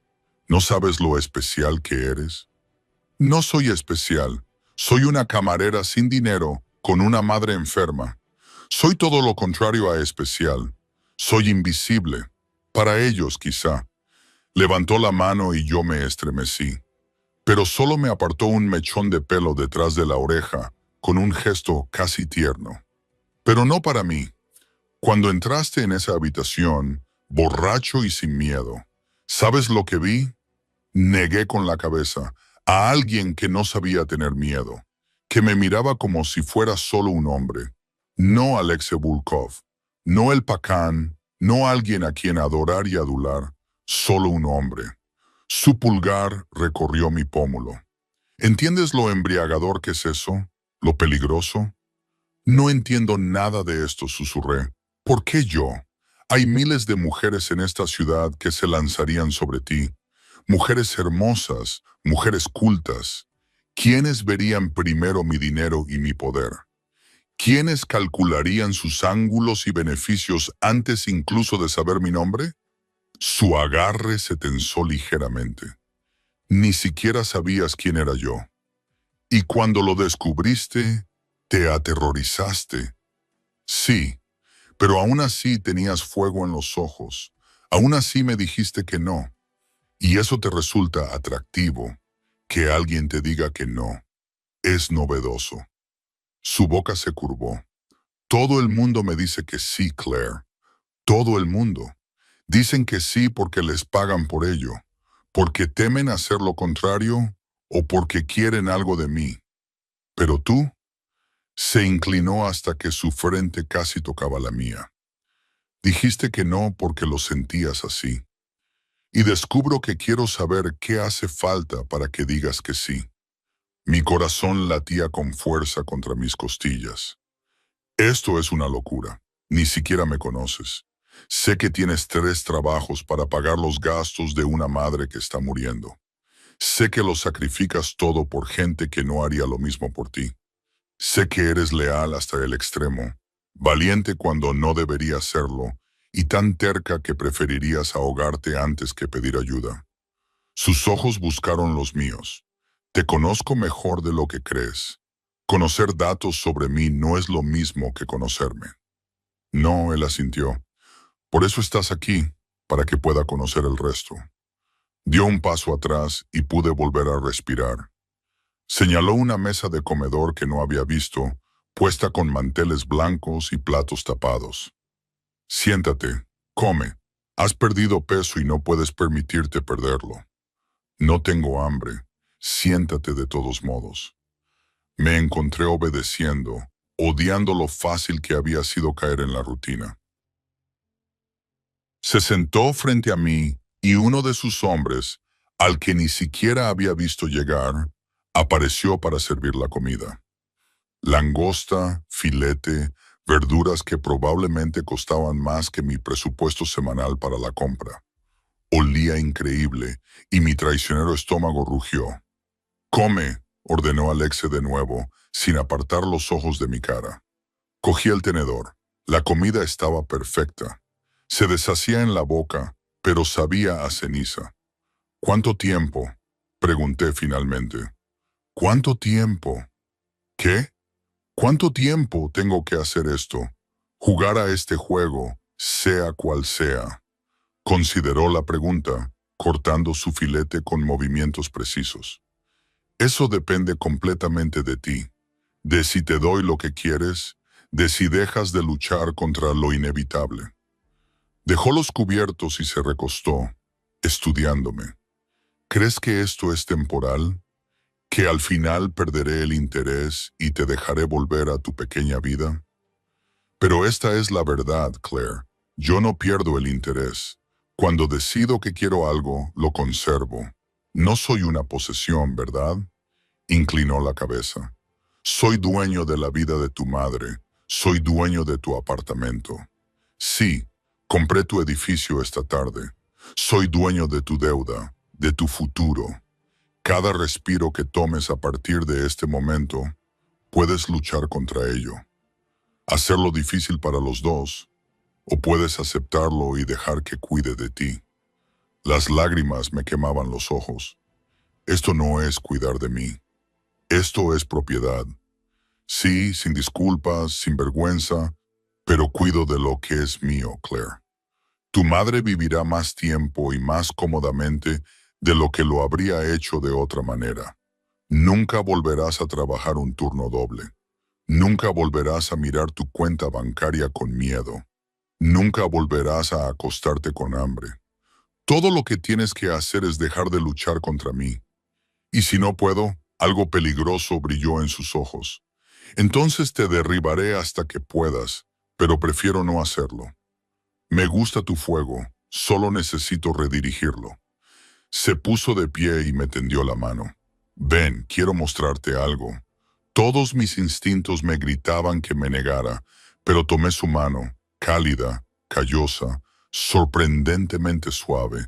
¿No sabes lo especial que eres? No soy especial. Soy una camarera sin dinero, con una madre enferma. Soy todo lo contrario a especial. Soy invisible. Para ellos, quizá. Levantó la mano y yo me estremecí. Pero solo me apartó un mechón de pelo detrás de la oreja, con un gesto casi tierno. Pero no para mí. Cuando entraste en esa habitación, borracho y sin miedo, ¿sabes lo que vi? Negué con la cabeza a alguien que no sabía tener miedo, que me miraba como si fuera solo un hombre. No Alexei Volkov, no el pacán, no alguien a quien adorar y adular, solo un hombre. Su pulgar recorrió mi pómulo. ¿Entiendes lo embriagador que es eso? ¿Lo peligroso? No entiendo nada de esto, susurré. ¿Por qué yo? Hay miles de mujeres en esta ciudad que se lanzarían sobre ti. Mujeres hermosas, mujeres cultas. ¿Quiénes verían primero mi dinero y mi poder? ¿Quiénes calcularían sus ángulos y beneficios antes incluso de saber mi nombre? Su agarre se tensó ligeramente. Ni siquiera sabías quién era yo. Y cuando lo descubriste, te aterrorizaste. Sí, pero aún así tenías fuego en los ojos. Aún así me dijiste que no. Y eso te resulta atractivo. Que alguien te diga que no. Es novedoso. Su boca se curvó. Todo el mundo me dice que sí, Claire. Todo el mundo. Dicen que sí porque les pagan por ello, porque temen hacer lo contrario o porque quieren algo de mí. Pero tú, se inclinó hasta que su frente casi tocaba la mía. Dijiste que no porque lo sentías así. Y descubro que quiero saber qué hace falta para que digas que sí. Mi corazón latía con fuerza contra mis costillas. Esto es una locura. Ni siquiera me conoces. Sé que tienes 3 trabajos para pagar los gastos de una madre que está muriendo. Sé que lo sacrificas todo por gente que no haría lo mismo por ti. Sé que eres leal hasta el extremo, valiente cuando no deberías serlo, y tan terca que preferirías ahogarte antes que pedir ayuda. Sus ojos buscaron los míos. Te conozco mejor de lo que crees. Conocer datos sobre mí no es lo mismo que conocerme. No, él asintió. Por eso estás aquí, para que pueda conocer el resto. Dio un paso atrás y pude volver a respirar. Señaló una mesa de comedor que no había visto, puesta con manteles blancos y platos tapados. Siéntate, come. Has perdido peso y no puedes permitirte perderlo. No tengo hambre. Siéntate de todos modos. Me encontré obedeciendo, odiando lo fácil que había sido caer en la rutina. Se sentó frente a mí y uno de sus hombres, al que ni siquiera había visto llegar, apareció para servir la comida. Langosta, filete, verduras que probablemente costaban más que mi presupuesto semanal para la compra. Olía increíble y mi traicionero estómago rugió. «Come», ordenó Alexei de nuevo, sin apartar los ojos de mi cara. Cogí el tenedor. La comida estaba perfecta. Se deshacía en la boca, pero sabía a ceniza. «¿Cuánto tiempo?», pregunté finalmente. «¿Cuánto tiempo?» «¿Qué? ¿Cuánto tiempo tengo que hacer esto? Jugar a este juego, sea cual sea». Consideró la pregunta, cortando su filete con movimientos precisos. «Eso depende completamente de ti, de si te doy lo que quieres, de si dejas de luchar contra lo inevitable». Dejó los cubiertos y se recostó, estudiándome. «¿Crees que esto es temporal? ¿Que al final perderé el interés y te dejaré volver a tu pequeña vida? Pero esta es la verdad, Claire. Yo no pierdo el interés. Cuando decido que quiero algo, lo conservo. No soy una posesión, ¿verdad? Inclinó la cabeza. Soy dueño de la vida de tu madre. Soy dueño de tu apartamento. Sí, compré tu edificio esta tarde. Soy dueño de tu deuda, de tu futuro. Cada respiro que tomes a partir de este momento, puedes luchar contra ello. Hacerlo difícil para los dos, o puedes aceptarlo y dejar que cuide de ti. Las lágrimas me quemaban los ojos. Esto no es cuidar de mí. Esto es propiedad. Sí, sin disculpas, sin vergüenza, pero cuido de lo que es mío, Claire. Tu madre vivirá más tiempo y más cómodamente de lo que lo habría hecho de otra manera. Nunca volverás a trabajar un turno doble. Nunca volverás a mirar tu cuenta bancaria con miedo. Nunca volverás a acostarte con hambre. Todo lo que tienes que hacer es dejar de luchar contra mí. Y si no puedo, algo peligroso brilló en sus ojos. Entonces te derribaré hasta que puedas, pero prefiero no hacerlo. Me gusta tu fuego, solo necesito redirigirlo. Se puso de pie y me tendió la mano. Ven, quiero mostrarte algo. Todos mis instintos me gritaban que me negara, pero tomé su mano, cálida, callosa, sorprendentemente suave,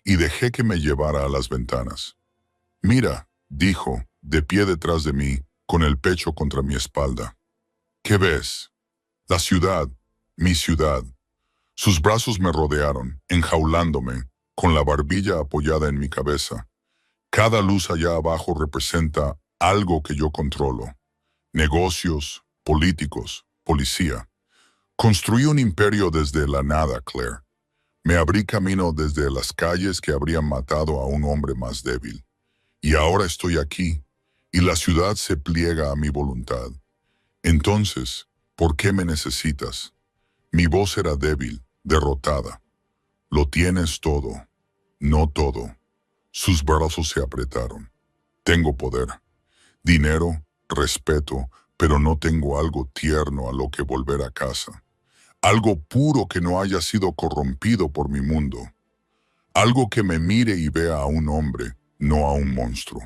y dejé que me llevara a las ventanas. Mira, dijo, de pie detrás de mí, con el pecho contra mi espalda. ¿Qué ves? La ciudad, mi ciudad. Sus brazos me rodearon, enjaulándome, con la barbilla apoyada en mi cabeza. Cada luz allá abajo representa algo que yo controlo. Negocios, políticos, policía. Construí un imperio desde la nada, Claire. Me abrí camino desde las calles que habrían matado a un hombre más débil. Y ahora estoy aquí, y la ciudad se pliega a mi voluntad. Entonces, ¿por qué me necesitas? Mi voz era débil, derrotada. Lo tienes todo, no todo. Sus brazos se apretaron. Tengo poder, dinero, respeto, pero no tengo algo tierno a lo que volver a casa. Algo puro que no haya sido corrompido por mi mundo. Algo que me mire y vea a un hombre, no a un monstruo.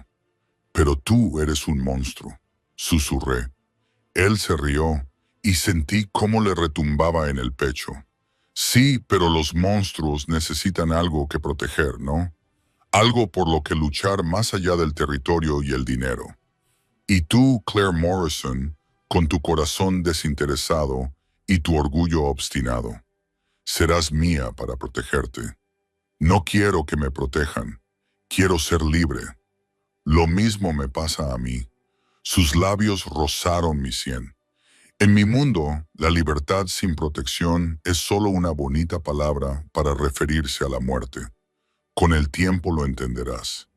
Pero tú eres un monstruo, susurré. Él se rió y sentí cómo le retumbaba en el pecho. Sí, pero los monstruos necesitan algo que proteger, ¿no? Algo por lo que luchar más allá del territorio y el dinero. Y tú, Claire Morrison, con tu corazón desinteresado y tu orgullo obstinado, serás mía para protegerte. No quiero que me protejan, quiero ser libre. Lo mismo me pasa a mí. Sus labios rozaron mi sien. En mi mundo, la libertad sin protección es solo una bonita palabra para referirse a la muerte. Con el tiempo lo entenderás.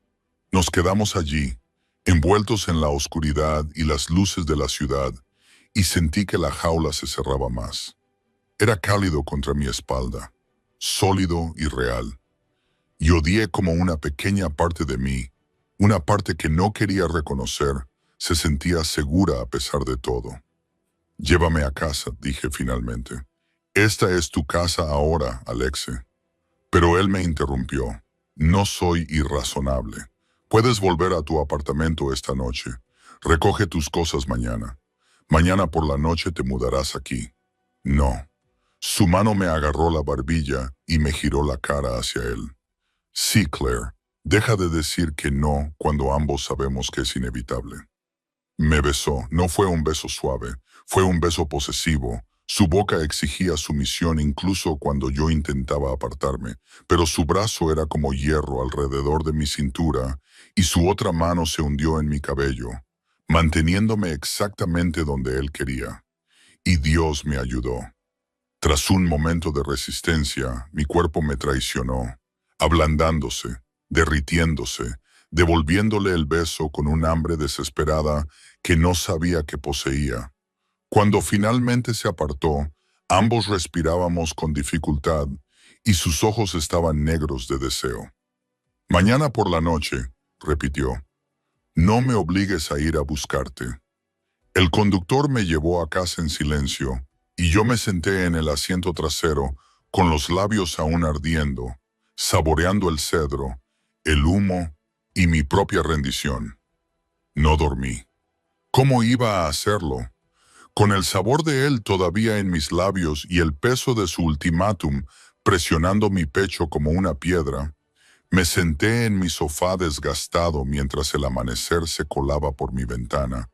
Nos quedamos allí, envueltos en la oscuridad y las luces de la ciudad, y sentí que la jaula se cerraba más. Era cálido contra mi espalda, sólido y real. Y odié como una pequeña parte de mí, una parte que no quería reconocer, se sentía segura a pesar de todo. Llévame a casa, dije finalmente. Esta es tu casa ahora, Alexe. Pero él me interrumpió. No soy irrazonable. Puedes volver a tu apartamento esta noche. Recoge tus cosas mañana. Mañana por la noche te mudarás aquí. No. Su mano me agarró la barbilla y me giró la cara hacia él. Sí, Claire. Deja de decir que no cuando ambos sabemos que es inevitable. Me besó. No fue un beso suave. Fue un beso posesivo. Su boca exigía sumisión incluso cuando yo intentaba apartarme, pero su brazo era como hierro alrededor de mi cintura y su otra mano se hundió en mi cabello, manteniéndome exactamente donde él quería. Y Dios me ayudó. Tras un momento de resistencia, mi cuerpo me traicionó, ablandándose, derritiéndose, devolviéndole el beso con un hambre desesperada que no sabía que poseía. Cuando finalmente se apartó, ambos respirábamos con dificultad y sus ojos estaban negros de deseo. Mañana por la noche, repitió, no me obligues a ir a buscarte. El conductor me llevó a casa en silencio y yo me senté en el asiento trasero con los labios aún ardiendo, saboreando el cedro, el humo y mi propia rendición. No dormí. ¿Cómo iba a hacerlo? Con el sabor de él todavía en mis labios y el peso de su ultimátum presionando mi pecho como una piedra, me senté en mi sofá desgastado mientras el amanecer se colaba por mi ventana,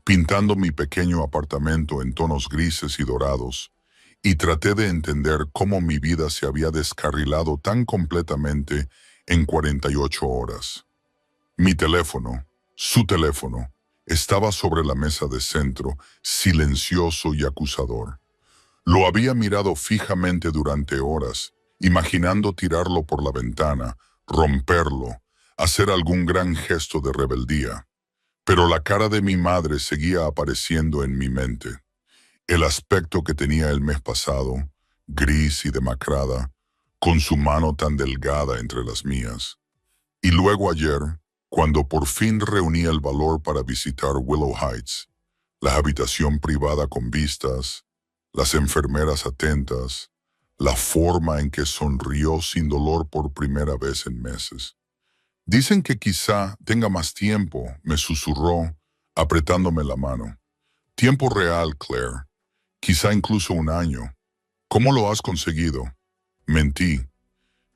pintando mi pequeño apartamento en tonos grises y dorados, y traté de entender cómo mi vida se había descarrilado tan completamente en 48 horas. Mi teléfono, su teléfono, estaba sobre la mesa de centro, silencioso y acusador. Lo había mirado fijamente durante horas, imaginando tirarlo por la ventana, romperlo, hacer algún gran gesto de rebeldía. Pero la cara de mi madre seguía apareciendo en mi mente. El aspecto que tenía el mes pasado, gris y demacrada, con su mano tan delgada entre las mías. Y luego ayer, cuando por fin reuní el valor para visitar Willow Heights, la habitación privada con vistas, las enfermeras atentas, la forma en que sonrió sin dolor por primera vez en meses. Dicen que quizá tenga más tiempo, me susurró, apretándome la mano. Tiempo real, Claire. Quizá incluso un año. ¿Cómo lo has conseguido? Mentí.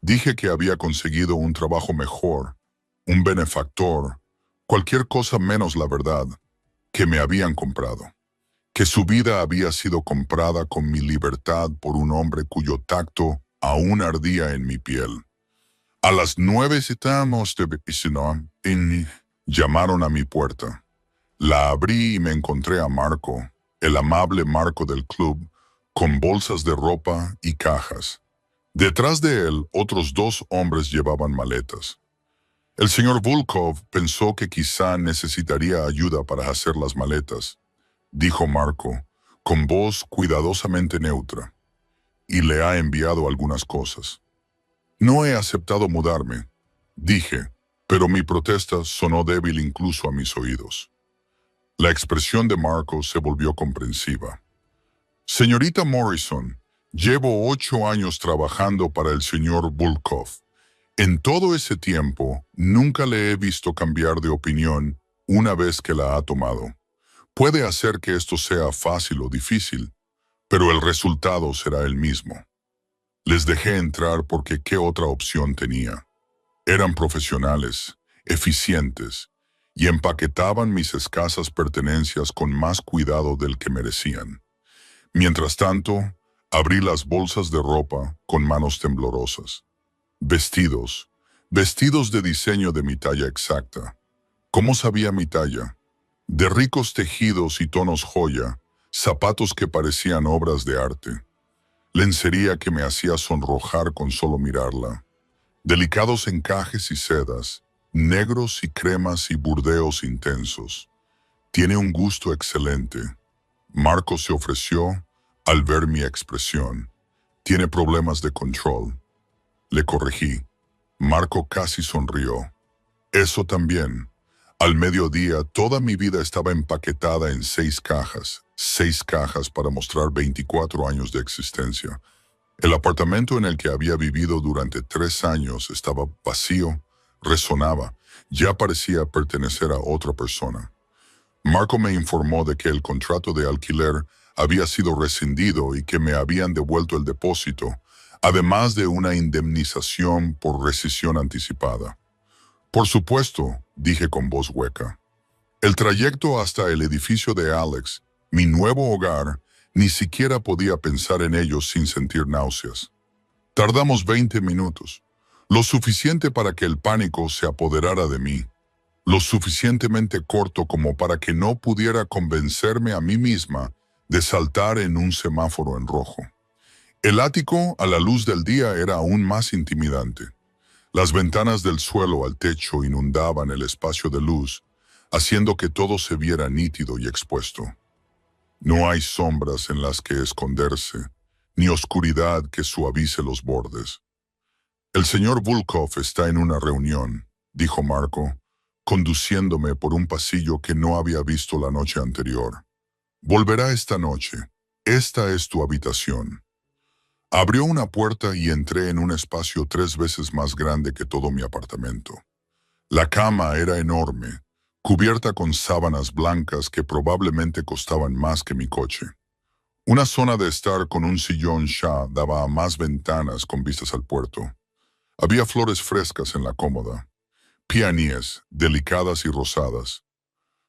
Dije que había conseguido un trabajo mejor, un benefactor, cualquier cosa menos la verdad, que me habían comprado. Que su vida había sido comprada con mi libertad por un hombre cuyo tacto aún ardía en mi piel. A las 9 estamos de vecino y llamaron a mi puerta. La abrí y me encontré a Marco, el amable Marco del club, con bolsas de ropa y cajas. Detrás de él, otros 2 hombres llevaban maletas. El señor Volkov pensó que quizá necesitaría ayuda para hacer las maletas, dijo Marco, con voz cuidadosamente neutra, y le ha enviado algunas cosas. No he aceptado mudarme, dije, pero mi protesta sonó débil incluso a mis oídos. La expresión de Marco se volvió comprensiva. Señorita Morrison, llevo 8 años trabajando para el señor Volkov. En todo ese tiempo, nunca le he visto cambiar de opinión una vez que la ha tomado. Puede hacer que esto sea fácil o difícil, pero el resultado será el mismo. Les dejé entrar porque ¿qué otra opción tenía? Eran profesionales, eficientes, y empaquetaban mis escasas pertenencias con más cuidado del que merecían. Mientras tanto, abrí las bolsas de ropa con manos temblorosas. Vestidos, vestidos de diseño de mi talla exacta. ¿Cómo sabía mi talla? De ricos tejidos y tonos joya, zapatos que parecían obras de arte. Lencería que me hacía sonrojar con solo mirarla. Delicados encajes y sedas, negros y cremas y burdeos intensos. Tiene un gusto excelente. Marco se ofreció al ver mi expresión. Tiene problemas de control. Le corregí. Marco casi sonrió. Eso también. Al mediodía, toda mi vida estaba empaquetada en 6 cajas. 6 cajas para mostrar 24 años de existencia. El apartamento en el que había vivido durante 3 años estaba vacío, resonaba, ya parecía pertenecer a otra persona. Marco me informó de que el contrato de alquiler había sido rescindido y que me habían devuelto el depósito, además de una indemnización por rescisión anticipada. Por supuesto, dije con voz hueca. El trayecto hasta el edificio de Alex, mi nuevo hogar, ni siquiera podía pensar en ello sin sentir náuseas. Tardamos 20 minutos, lo suficiente para que el pánico se apoderara de mí, lo suficientemente corto como para que no pudiera convencerme a mí misma de saltar en un semáforo en rojo. El ático a la luz del día era aún más intimidante. Las ventanas del suelo al techo inundaban el espacio de luz, haciendo que todo se viera nítido y expuesto. No hay sombras en las que esconderse, ni oscuridad que suavice los bordes. El señor Volkov está en una reunión, dijo Marco, conduciéndome por un pasillo que no había visto la noche anterior. Volverá esta noche. Esta es tu habitación. Abrió una puerta y entré en un espacio 3 veces más grande que todo mi apartamento. La cama era enorme, cubierta con sábanas blancas que probablemente costaban más que mi coche. Una zona de estar con un sillón Shah daba a más ventanas con vistas al puerto. Había flores frescas en la cómoda, peonías, delicadas y rosadas.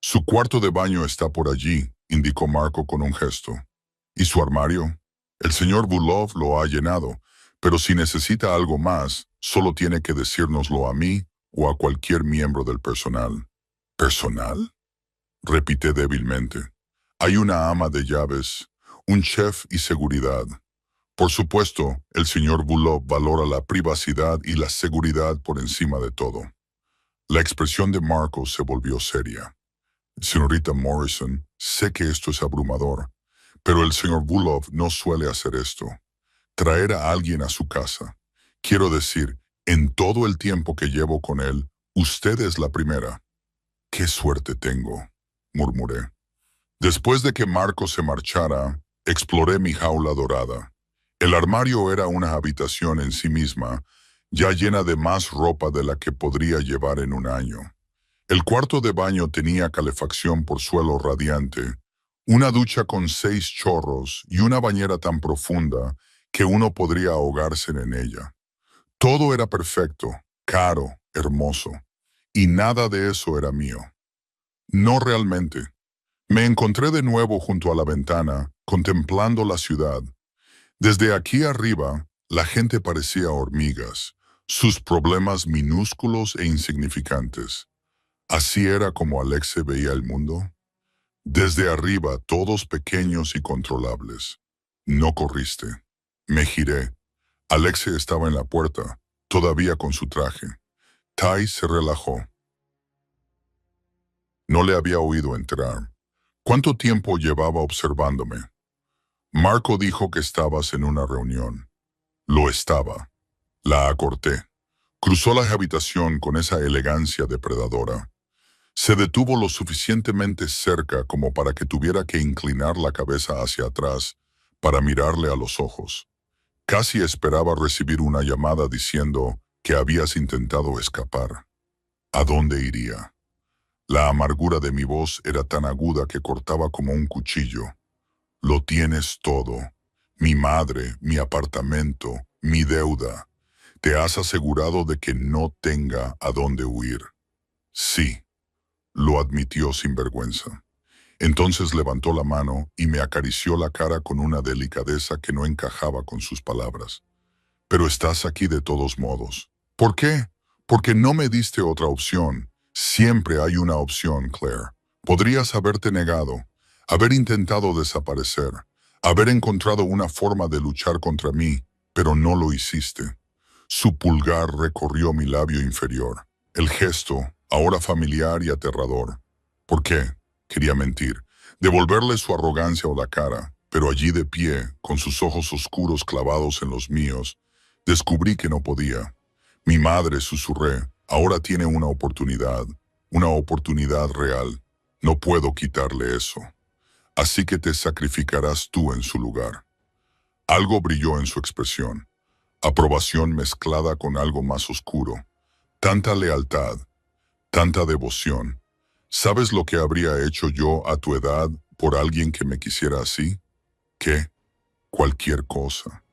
Su cuarto de baño está por allí, indicó Marco con un gesto. ¿Y su armario? El señor Bulov lo ha llenado, pero si necesita algo más, solo tiene que decírnoslo a mí o a cualquier miembro del personal. ¿Personal? Repité débilmente. Hay una ama de llaves, un chef y seguridad. Por supuesto, el señor Bulov valora la privacidad y la seguridad por encima de todo. La expresión de Marcos se volvió seria. Señorita Morrison, sé que esto es abrumador, pero el señor Bulov no suele hacer esto. Traer a alguien a su casa. Quiero decir, en todo el tiempo que llevo con él, usted es la primera. «Qué suerte tengo», murmuré. Después de que Marcos se marchara, exploré mi jaula dorada. El armario era una habitación en sí misma, ya llena de más ropa de la que podría llevar en un año. El cuarto de baño tenía calefacción por suelo radiante, una ducha con 6 chorros y una bañera tan profunda que uno podría ahogarse en ella. Todo era perfecto, caro, hermoso, y nada de eso era mío. No realmente. Me encontré de nuevo junto a la ventana, contemplando la ciudad. Desde aquí arriba, la gente parecía hormigas, sus problemas minúsculos e insignificantes. ¿Así era como Alexei veía el mundo? Desde arriba, todos pequeños y controlables. No corriste. Me giré. Alexei estaba en la puerta, todavía con su traje. Tai se relajó. No le había oído entrar. ¿Cuánto tiempo llevaba observándome? Marco dijo que estabas en una reunión. Lo estaba. La acorté. Cruzó la habitación con esa elegancia depredadora. Se detuvo lo suficientemente cerca como para que tuviera que inclinar la cabeza hacia atrás para mirarle a los ojos. Casi esperaba recibir una llamada diciendo que habías intentado escapar. ¿A dónde iría? La amargura de mi voz era tan aguda que cortaba como un cuchillo. Lo tienes todo. Mi madre, mi apartamento, mi deuda. Te has asegurado de que no tenga a dónde huir. Sí, lo admitió sin vergüenza. Entonces levantó la mano y me acarició la cara con una delicadeza que no encajaba con sus palabras. Pero estás aquí de todos modos. ¿Por qué? Porque no me diste otra opción. Siempre hay una opción, Claire. Podrías haberte negado, haber intentado desaparecer, haber encontrado una forma de luchar contra mí, pero no lo hiciste. Su pulgar recorrió mi labio inferior. El gesto, ahora familiar y aterrador. ¿Por qué? Quería mentir, devolverle su arrogancia o la cara, pero allí de pie, con sus ojos oscuros clavados en los míos, descubrí que no podía. Mi madre, susurré, ahora tiene una oportunidad real. No puedo quitarle eso. Así que te sacrificarás tú en su lugar. Algo brilló en su expresión. Aprobación mezclada con algo más oscuro. Tanta lealtad, tanta devoción. ¿Sabes lo que habría hecho yo a tu edad por alguien que me quisiera así? ¿Qué? Cualquier cosa.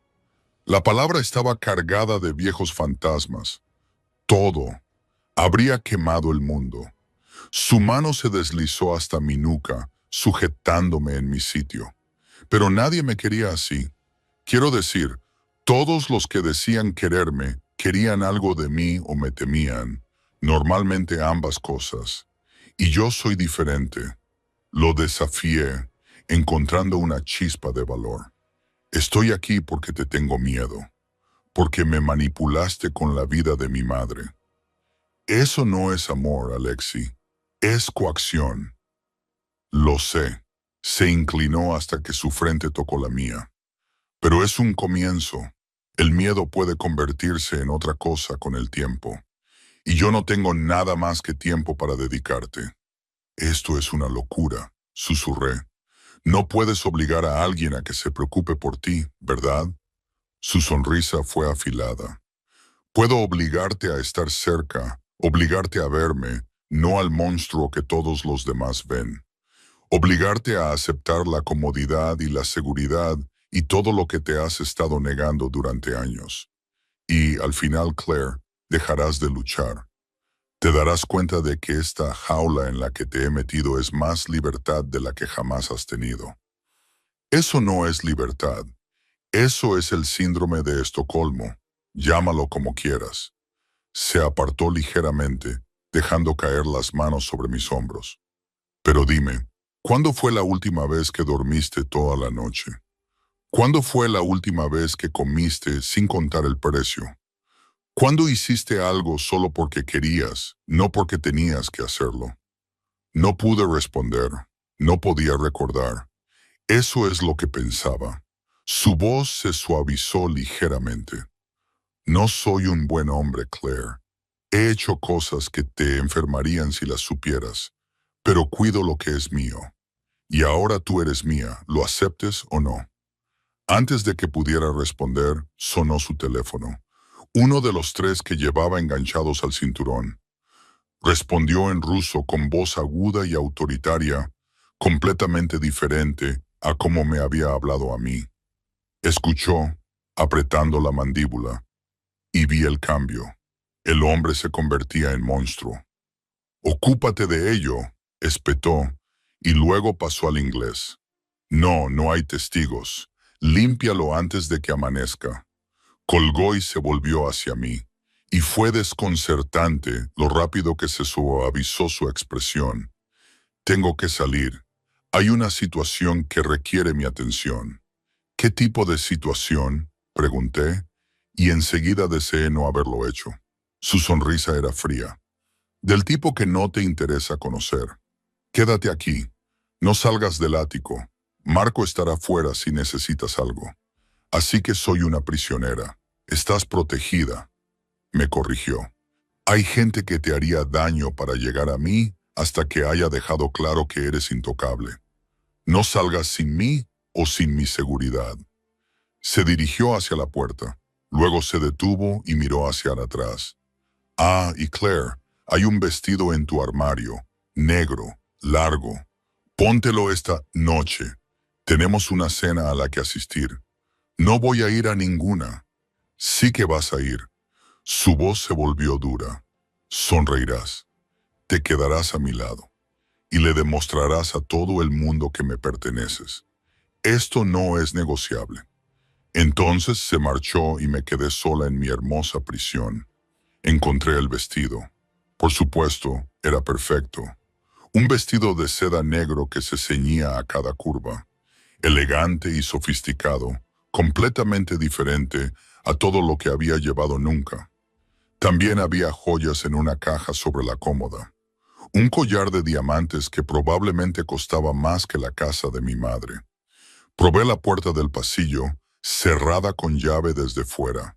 La palabra estaba cargada de viejos fantasmas. Todo. Habría quemado el mundo. Su mano se deslizó hasta mi nuca, sujetándome en mi sitio. Pero nadie me quería así. Quiero decir, todos los que decían quererme querían algo de mí o me temían. Normalmente ambas cosas. Y yo soy diferente. Lo desafié, encontrando una chispa de valor. Estoy aquí porque te tengo miedo, porque me manipulaste con la vida de mi madre. Eso no es amor, Alexei. Es coacción. Lo sé. Se inclinó hasta que su frente tocó la mía. Pero es un comienzo. El miedo puede convertirse en otra cosa con el tiempo. Y yo no tengo nada más que tiempo para dedicarte. Esto es una locura, susurré. No puedes obligar a alguien a que se preocupe por ti, ¿verdad? Su sonrisa fue afilada. Puedo obligarte a estar cerca, obligarte a verme, no al monstruo que todos los demás ven. Obligarte a aceptar la comodidad y la seguridad y todo lo que te has estado negando durante años. Y, al final, Claire, dejarás de luchar. Te darás cuenta de que esta jaula en la que te he metido es más libertad de la que jamás has tenido. Eso no es libertad. Eso es el síndrome de Estocolmo. Llámalo como quieras. Se apartó ligeramente, dejando caer las manos sobre mis hombros. Pero dime, ¿cuándo fue la última vez que dormiste toda la noche? ¿Cuándo fue la última vez que comiste sin contar el precio? ¿Cuándo hiciste algo solo porque querías, no porque tenías que hacerlo? No pude responder, no podía recordar. Eso es lo que pensaba. Su voz se suavizó ligeramente. No soy un buen hombre, Claire. He hecho cosas que te enfermarían si las supieras, pero cuido lo que es mío. Y ahora tú eres mía, lo aceptes o no. Antes de que pudiera responder, sonó su teléfono. Uno de los tres que llevaba enganchados al cinturón. Respondió en ruso con voz aguda y autoritaria, completamente diferente a cómo me había hablado a mí. Escuchó, apretando la mandíbula, y vi el cambio. El hombre se convertía en monstruo. «Ocúpate de ello», espetó, y luego pasó al inglés. «No, no hay testigos. Límpialo antes de que amanezca». Colgó y se volvió hacia mí, y fue desconcertante lo rápido que se suavizó su expresión. «Tengo que salir. Hay una situación que requiere mi atención». «¿Qué tipo de situación?», pregunté, y enseguida deseé no haberlo hecho. Su sonrisa era fría. «Del tipo que no te interesa conocer. Quédate aquí. No salgas del ático. Marco estará fuera si necesitas algo. Así que soy una prisionera. Estás protegida», me corrigió. «Hay gente que te haría daño para llegar a mí hasta que haya dejado claro que eres intocable. No salgas sin mí o sin mi seguridad». Se dirigió hacia la puerta. Luego se detuvo y miró hacia atrás. «Ah, y Claire, hay un vestido en tu armario, negro, largo. Póntelo esta noche. Tenemos una cena a la que asistir». «No voy a ir a ninguna». «Sí que vas a ir». Su voz se volvió dura. «Sonreirás. Te quedarás a mi lado. Y le demostrarás a todo el mundo que me perteneces. Esto no es negociable». Entonces se marchó y me quedé sola en mi hermosa prisión. Encontré el vestido. Por supuesto, era perfecto. Un vestido de seda negro que se ceñía a cada curva. Elegante y sofisticado, completamente diferente a todo lo que había llevado nunca. También había joyas en una caja sobre la cómoda. Un collar de diamantes que probablemente costaba más que la casa de mi madre. Probé la puerta del pasillo, cerrada con llave desde fuera.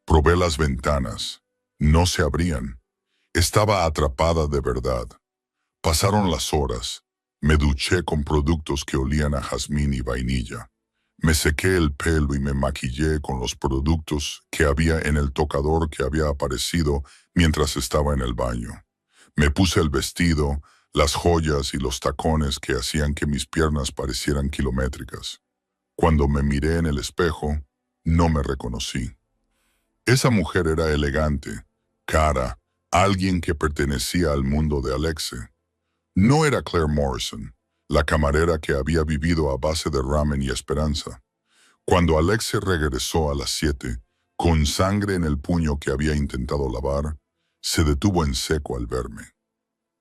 Probé las ventanas. No se abrían. Estaba atrapada de verdad. Pasaron las horas. Me duché con productos que olían a jazmín y vainilla. Me sequé el pelo y me maquillé con los productos que había en el tocador que había aparecido mientras estaba en el baño. Me puse el vestido, las joyas y los tacones que hacían que mis piernas parecieran kilométricas. Cuando me miré en el espejo, no me reconocí. Esa mujer era elegante, cara, alguien que pertenecía al mundo de Alexe. No era Claire Morrison, la camarera que había vivido a base de ramen y esperanza. Cuando Alexe regresó a las 7, con sangre en el puño que había intentado lavar, se detuvo en seco al verme.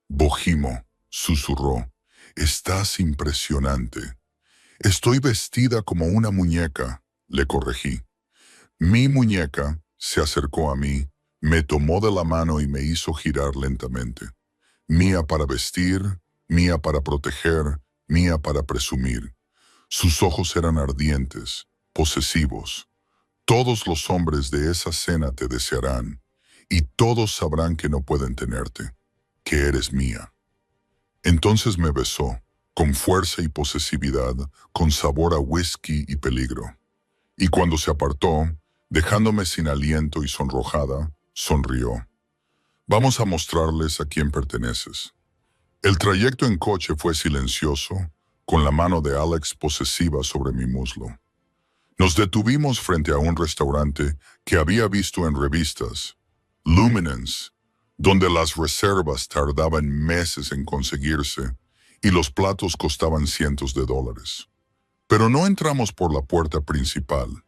«Bojimo», susurró, «estás impresionante». «Estoy vestida como una muñeca», le corregí. Mi muñeca se acercó a mí, me tomó de la mano y me hizo girar lentamente. Mía para vestir, mía para proteger, mía para presumir. Sus ojos eran ardientes, posesivos. «Todos los hombres de esa cena te desearán, y todos sabrán que no pueden tenerte, que eres mía». Entonces me besó, con fuerza y posesividad, con sabor a whisky y peligro. Y cuando se apartó, Dejándome sin aliento y sonrojada, sonrió. Vamos a mostrarles a quién perteneces. El trayecto en coche fue silencioso, con la mano de Alex posesiva sobre mi muslo. Nos detuvimos frente a un restaurante que había visto en revistas, Luminance, donde las reservas tardaban meses en conseguirse y los platos costaban cientos de dólares. Pero no entramos por la puerta principal.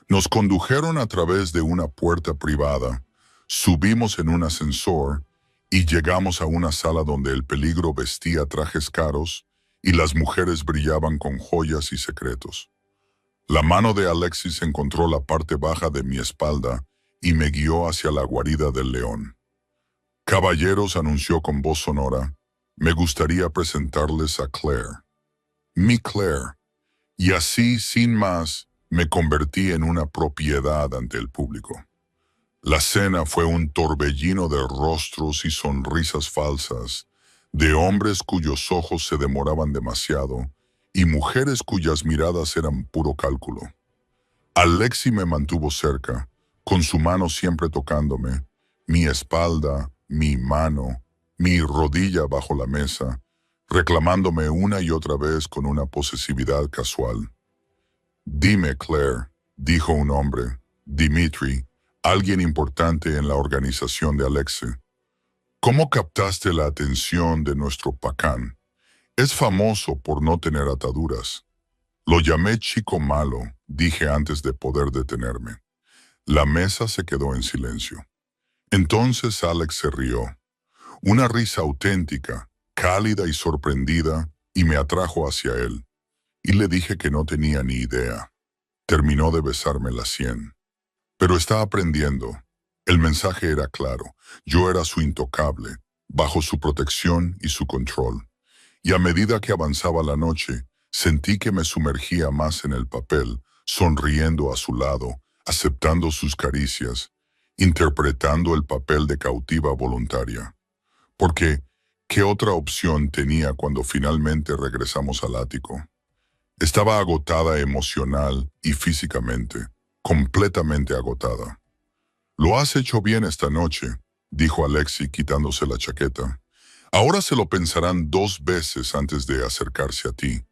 Nos condujeron a través de una puerta privada, subimos en un ascensor y llegamos a una sala donde el peligro vestía trajes caros y las mujeres brillaban con joyas y secretos. La mano de Alexis encontró la parte baja de mi espalda y me guió hacia la guarida del león. Caballeros, anunció con voz sonora, me gustaría presentarles a Claire. Mi Claire. Y así, sin más, me convertí en una propiedad ante el público. La cena fue un torbellino de rostros y sonrisas falsas, de hombres cuyos ojos se demoraban demasiado y mujeres cuyas miradas eran puro cálculo. Alexi me mantuvo cerca, con su mano siempre tocándome, mi espalda, mi mano, mi rodilla bajo la mesa, reclamándome una y otra vez con una posesividad casual. Dime, Claire, dijo un hombre, Dimitri, alguien importante en la organización de Alexi. ¿Cómo captaste la atención de nuestro pacán? Es famoso por no tener ataduras. Lo llamé chico malo, dije antes de poder detenerme. La mesa se quedó en silencio. Entonces Alex se rió. Una risa auténtica, cálida y sorprendida, y me atrajo hacia él. Y le dije que no tenía ni idea. Terminó de besarme la sien. Pero está aprendiendo. El mensaje era claro. Yo era su intocable, bajo su protección y su control. Y a medida que avanzaba la noche, sentí que me sumergía más en el papel, sonriendo a su lado, aceptando sus caricias, interpretando el papel de cautiva voluntaria. Porque, ¿qué otra opción tenía cuando finalmente regresamos al ático? Estaba agotada emocional y físicamente, completamente agotada. Lo has hecho bien esta noche, dijo Alexi quitándose la chaqueta. Ahora se lo pensarán 2 veces antes de acercarse a ti.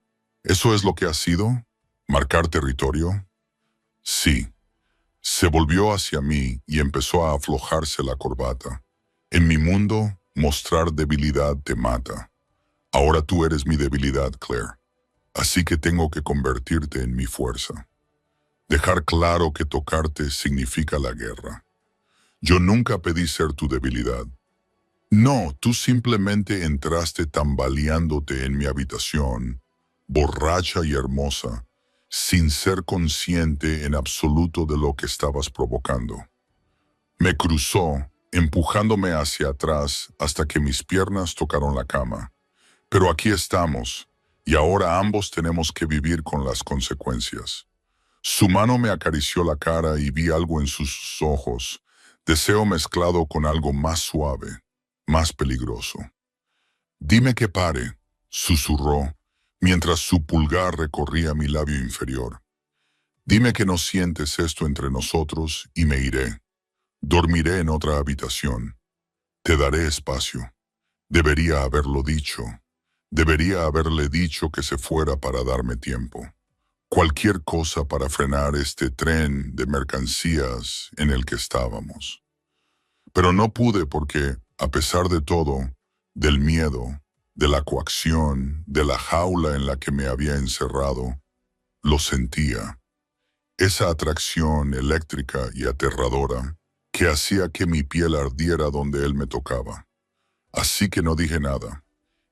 ¿Eso es lo que ha sido? ¿Marcar territorio? Sí. Se volvió hacia mí y empezó a aflojarse la corbata. En mi mundo, mostrar debilidad te mata. Ahora tú eres mi debilidad, Claire. Así que tengo que convertirte en mi fuerza. Dejar claro que tocarte significa la guerra. Yo nunca pedí ser tu debilidad. No, tú simplemente entraste tambaleándote en mi habitación, borracha y hermosa, sin ser consciente en absoluto de lo que estabas provocando. Me cruzó, empujándome hacia atrás hasta que mis piernas tocaron la cama. Pero aquí estamos, y ahora ambos tenemos que vivir con las consecuencias. Su mano me acarició la cara y vi algo en sus ojos, deseo mezclado con algo más suave, más peligroso. Dime que pare, susurró, mientras su pulgar recorría mi labio inferior. Dime que no sientes esto entre nosotros y me iré. Dormiré en otra habitación. Te daré espacio. Debería haberlo dicho. Debería haberle dicho que se fuera para darme tiempo. Cualquier cosa para frenar este tren de mercancías en el que estábamos. Pero no pude porque, a pesar de todo, del miedo, de la coacción, de la jaula en la que me había encerrado, lo sentía. Esa atracción eléctrica y aterradora que hacía que mi piel ardiera donde él me tocaba. Así que no dije nada,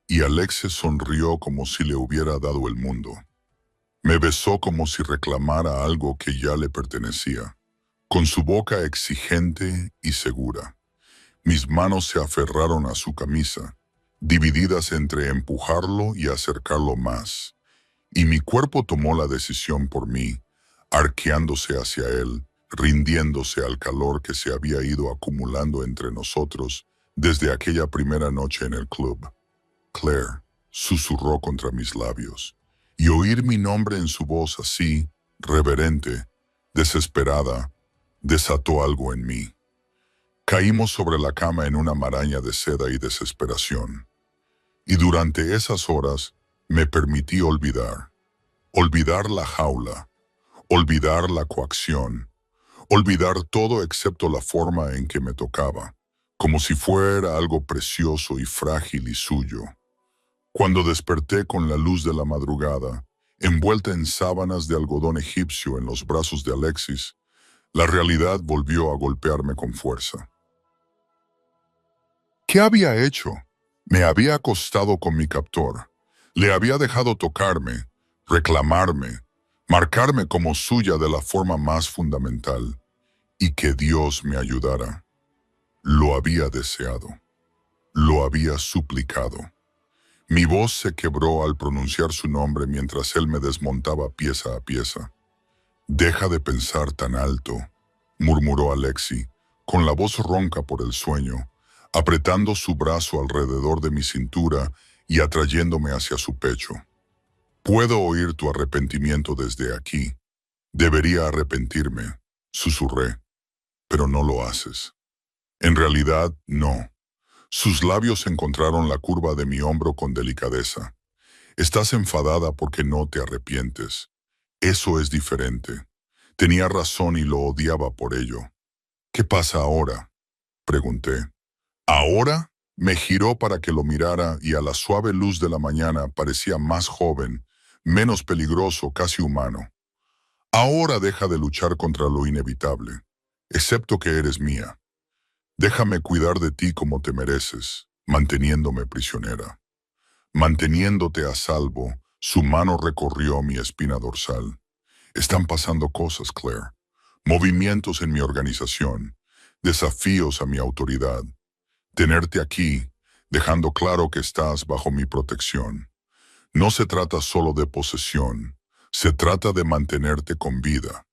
y Alexis sonrió como si le hubiera dado el mundo. Me besó como si reclamara algo que ya le pertenecía, con su boca exigente y segura. Mis manos se aferraron a su camisa, divididas entre empujarlo y acercarlo más, y mi cuerpo tomó la decisión por mí, arqueándose hacia él, rindiéndose al calor que se había ido acumulando entre nosotros desde aquella primera noche en el club. Claire, susurró contra mis labios, y oír mi nombre en su voz así, reverente, desesperada, Desató algo en mí. Caímos sobre la cama en una maraña de seda y desesperación. Y durante esas horas me permití olvidar. Olvidar la jaula. Olvidar la coacción. Olvidar todo excepto la forma en que me tocaba, como si fuera algo precioso y frágil y suyo. Cuando desperté con la luz de la madrugada, envuelta en sábanas de algodón egipcio en los brazos de Alexis, la realidad volvió a golpearme con fuerza. ¿Qué había hecho? Me había acostado con mi captor. Le había dejado tocarme, reclamarme, marcarme como suya de la forma más fundamental, y que Dios me ayudara. Lo había deseado. Lo había suplicado. Mi voz se quebró al pronunciar su nombre mientras él me desmontaba pieza a pieza. «Deja de pensar tan alto», murmuró Alexi, con la voz ronca por el sueño, apretando su brazo alrededor de mi cintura y atrayéndome hacia su pecho. «Puedo oír tu arrepentimiento desde aquí. Debería arrepentirme», susurré, «pero no lo haces». En realidad, no. Sus labios encontraron la curva de mi hombro con delicadeza. «Estás enfadada porque no te arrepientes. Eso es diferente». Tenía razón y lo odiaba por ello. «¿Qué pasa ahora?», pregunté. «¿Ahora?». Me giró para que lo mirara y a la suave luz de la mañana parecía más joven, menos peligroso, casi humano. «Ahora deja de luchar contra lo inevitable, excepto que eres mía. Déjame cuidar de ti como te mereces, manteniéndome prisionera». Manteniéndote a salvo, su mano recorrió mi espina dorsal. «Están pasando cosas, Claire. Movimientos en mi organización, desafíos a mi autoridad. Tenerte aquí, dejando claro que estás bajo mi protección. No se trata solo de posesión, se trata de mantenerte con vida».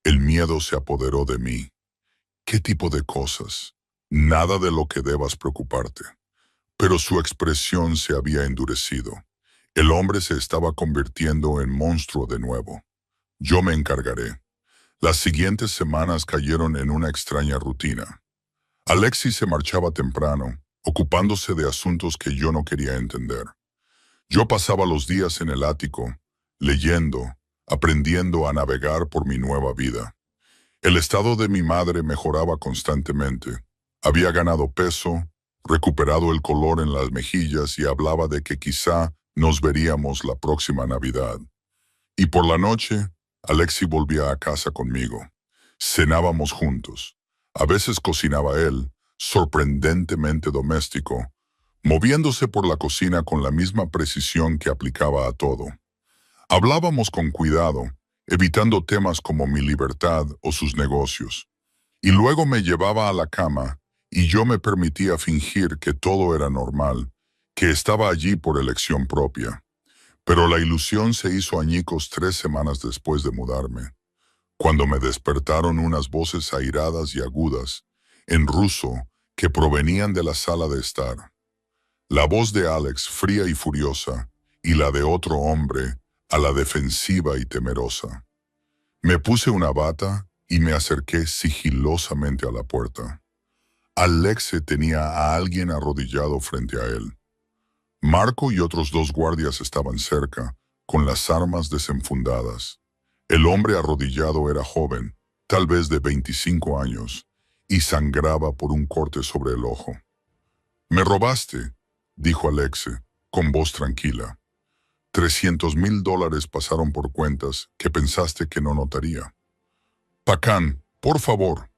El miedo se apoderó de mí. «¿Qué tipo de cosas?». «Nada de lo que debas preocuparte». Pero su expresión se había endurecido. El hombre se estaba convirtiendo en monstruo de nuevo. «Yo me encargaré». Las siguientes semanas cayeron en una extraña rutina. Alexis se marchaba temprano, ocupándose de asuntos que yo no quería entender. Yo pasaba los días en el ático, leyendo, aprendiendo a navegar por mi nueva vida. El estado de mi madre mejoraba constantemente. Había ganado peso, recuperado el color en las mejillas y hablaba de que quizá nos veríamos la próxima Navidad. Y por la noche, Alexi volvía a casa conmigo. Cenábamos juntos. A veces cocinaba él, sorprendentemente doméstico, moviéndose por la cocina con la misma precisión que aplicaba a todo. Hablábamos con cuidado, evitando temas como mi libertad o sus negocios. Y luego me llevaba a la cama y yo me permitía fingir que todo era normal, que estaba allí por elección propia. Pero la ilusión se hizo añicos 3 semanas después de mudarme, cuando me despertaron unas voces airadas y agudas, en ruso, que provenían de la sala de estar. La voz de Alex, fría y furiosa, y la de otro hombre, a la defensiva y temerosa. Me puse una bata y me acerqué sigilosamente a la puerta. Alexe tenía a alguien arrodillado frente a él. Marco y otros 2 guardias estaban cerca, con las armas desenfundadas. El hombre arrodillado era joven, tal vez de 25 años, y sangraba por un corte sobre el ojo. «Me robaste», dijo Alexe, con voz tranquila. $300,000 pasaron por cuentas que pensaste que no notaría. «Pacán, por favor».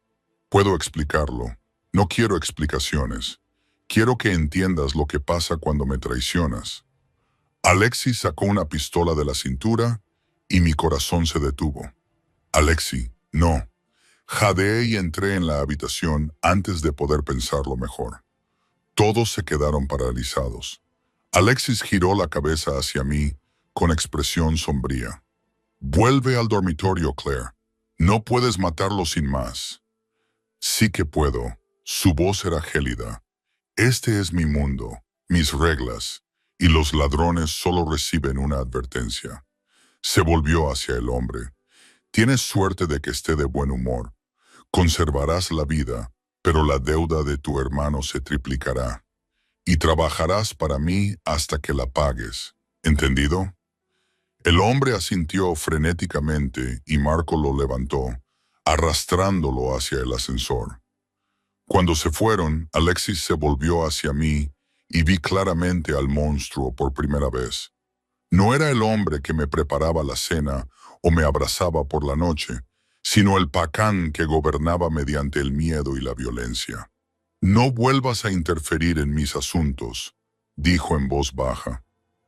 «Puedo explicarlo. No quiero explicaciones. Quiero que entiendas lo que pasa cuando me traicionas». Alexi sacó una pistola de la cintura y mi corazón se detuvo. «Alexi, no». Jadeé y entré en la habitación antes de poder pensarlo mejor. Todos se quedaron paralizados. Alexis giró la cabeza hacia mí con expresión sombría. «Vuelve al dormitorio, Claire. No puedes matarlo sin más». «Sí que puedo». Su voz era gélida. «Este es mi mundo, mis reglas, y los ladrones solo reciben una advertencia». Se volvió hacia el hombre. «Tienes suerte de que esté de buen humor. Conservarás la vida, pero la deuda de tu hermano se triplicará. Y trabajarás para mí hasta que la pagues. ¿Entendido? El hombre asintió frenéticamente y Marco lo levantó, arrastrándolo hacia el ascensor. Cuando se fueron, Alexis se volvió hacia mí y vi claramente al monstruo por primera vez. No era el hombre que me preparaba la cena o me abrazaba por la noche, sino el pacán que gobernaba mediante el miedo y la violencia. No vuelvas a interferir en mis asuntos, dijo en voz baja.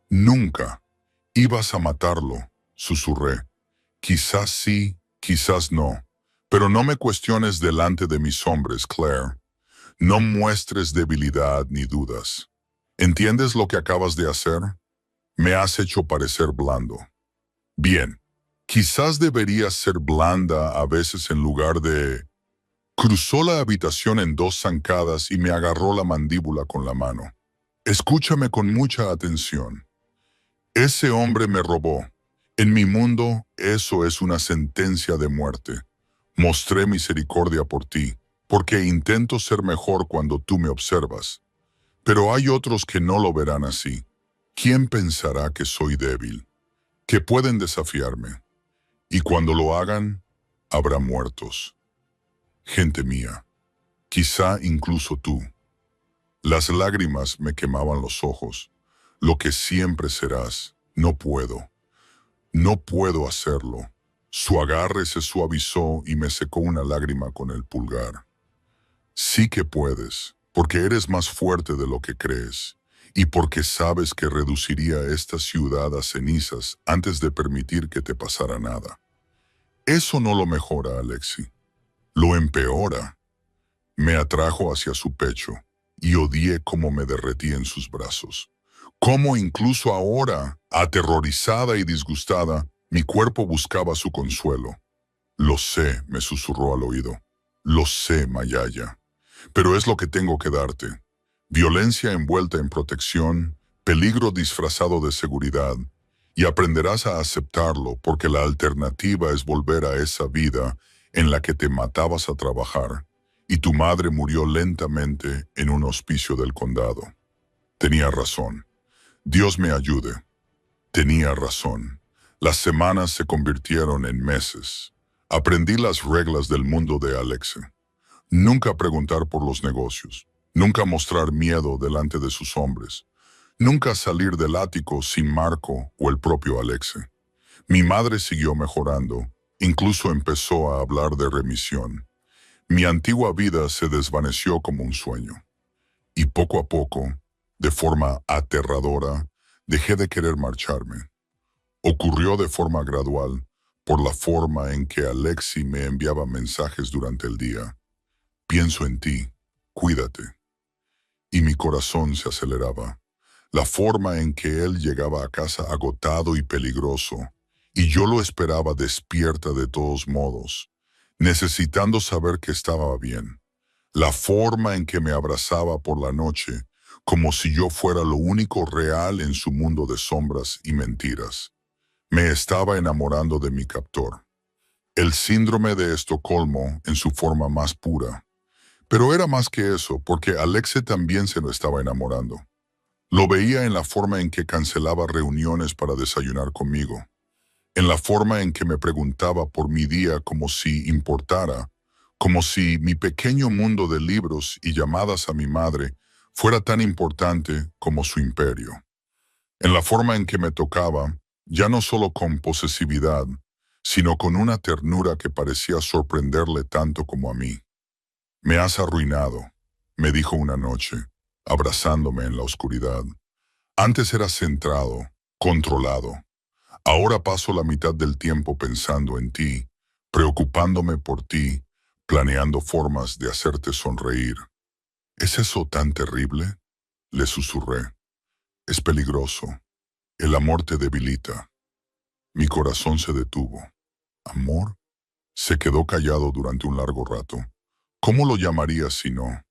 Nunca. Ibas a matarlo, susurré. Quizás sí, quizás no. Pero no me cuestiones delante de mis hombres, Claire. No muestres debilidad ni dudas. ¿Entiendes lo que acabas de hacer? Me has hecho parecer blando. Bien, quizás deberías ser blanda a veces en lugar de... Cruzó la habitación en dos zancadas y me agarró la mandíbula con la mano. Escúchame con mucha atención. Ese hombre me robó. En mi mundo, eso es una sentencia de muerte. Mostré misericordia por ti, porque intento ser mejor cuando tú me observas. Pero hay otros que no lo verán así. ¿Quién pensará que soy débil? Que pueden desafiarme. Y cuando lo hagan, habrá muertos. Gente mía, quizá incluso tú. Las lágrimas me quemaban los ojos. Lo que siempre serás, no puedo. No puedo hacerlo. Su agarre se suavizó y me secó una lágrima con el pulgar. Sí que puedes, porque eres más fuerte de lo que crees, y porque sabes que reduciría esta ciudad a cenizas antes de permitir que te pasara nada. Eso no lo mejora, Alexi. Lo empeora. Me atrajo hacia su pecho, y odié cómo me derretí en sus brazos. Cómo incluso ahora, aterrorizada y disgustada, mi cuerpo buscaba su consuelo. Lo sé, me susurró al oído. Lo sé, Mayaya. Pero es lo que tengo que darte. Violencia envuelta en protección, peligro disfrazado de seguridad, y aprenderás a aceptarlo porque la alternativa es volver a esa vida en la que te matabas a trabajar, y tu madre murió lentamente en un hospicio del condado. Tenía razón. Dios me ayude. Tenía razón. Las semanas se convirtieron en meses. Aprendí las reglas del mundo de Alexe. Nunca preguntar por los negocios. Nunca mostrar miedo delante de sus hombres. Nunca salir del ático sin Marco o el propio Alexe. Mi madre siguió mejorando. Incluso empezó a hablar de remisión. Mi antigua vida se desvaneció como un sueño. Y poco a poco, de forma aterradora, dejé de querer marcharme. Ocurrió de forma gradual, por la forma en que Alexi me enviaba mensajes durante el día. Pienso en ti, cuídate. Y mi corazón se aceleraba. La forma en que él llegaba a casa agotado y peligroso, y yo lo esperaba despierta de todos modos, necesitando saber que estaba bien. La forma en que me abrazaba por la noche, como si yo fuera lo único real en su mundo de sombras y mentiras. Me estaba enamorando de mi captor. El síndrome de Estocolmo en su forma más pura. Pero era más que eso, porque Alexe también se lo estaba enamorando. Lo veía en la forma en que cancelaba reuniones para desayunar conmigo, en la forma en que me preguntaba por mi día como si importara, como si mi pequeño mundo de libros y llamadas a mi madre fuera tan importante como su imperio. En la forma en que me tocaba, ya no solo con posesividad, sino con una ternura que parecía sorprenderle tanto como a mí. Me has arruinado, me dijo una noche, abrazándome en la oscuridad. Antes era centrado, controlado. Ahora paso la mitad del tiempo pensando en ti, preocupándome por ti, planeando formas de hacerte sonreír. ¿Es eso tan terrible? Le susurré. Es peligroso. El amor te debilita. Mi corazón se detuvo. ¿Amor? Se quedó callado durante un largo rato. ¿Cómo lo llamarías si no?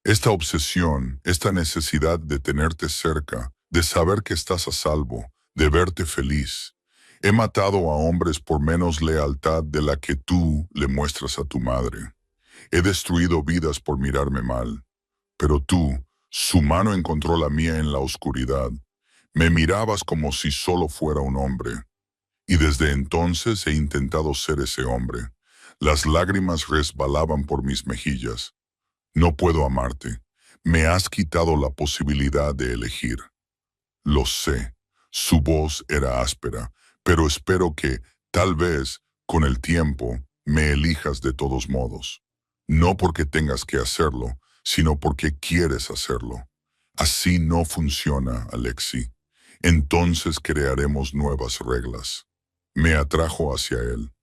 Esta obsesión, esta necesidad de tenerte cerca, de saber que estás a salvo, de verte feliz. He matado a hombres por menos lealtad de la que tú le muestras a tu madre. He destruido vidas por mirarme mal. Pero tú, su mano encontró la mía en la oscuridad. Me mirabas como si solo fuera un hombre. Y desde entonces he intentado ser ese hombre. Las lágrimas resbalaban por mis mejillas. No puedo amarte. Me has quitado la posibilidad de elegir. Lo sé. Su voz era áspera, pero espero que, tal vez, con el tiempo, me elijas de todos modos. No porque tengas que hacerlo, sino porque quieres hacerlo. Así no funciona, Alexi. Entonces crearemos nuevas reglas. Me atrajo hacia él.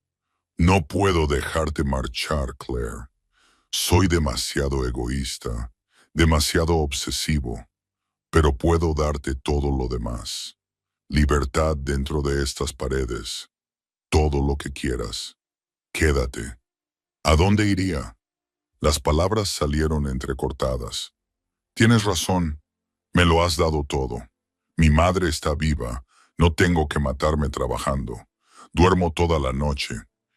No puedo dejarte marchar, Claire. Soy demasiado egoísta, demasiado obsesivo, pero puedo darte todo lo demás. Libertad dentro de estas paredes, todo lo que quieras. Quédate. ¿A dónde iría? Las palabras salieron entrecortadas. Tienes razón, me lo has dado todo. Mi madre está viva, no tengo que matarme trabajando. Duermo toda la noche,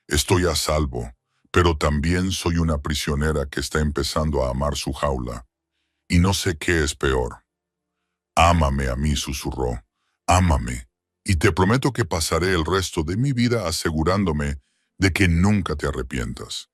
estoy a salvo, pero también soy una prisionera que está empezando a amar su jaula. Y no sé qué es peor. Ámame a mí, susurró. Ámame. Y te prometo que pasaré el resto de mi vida asegurándome de que nunca te arrepientas.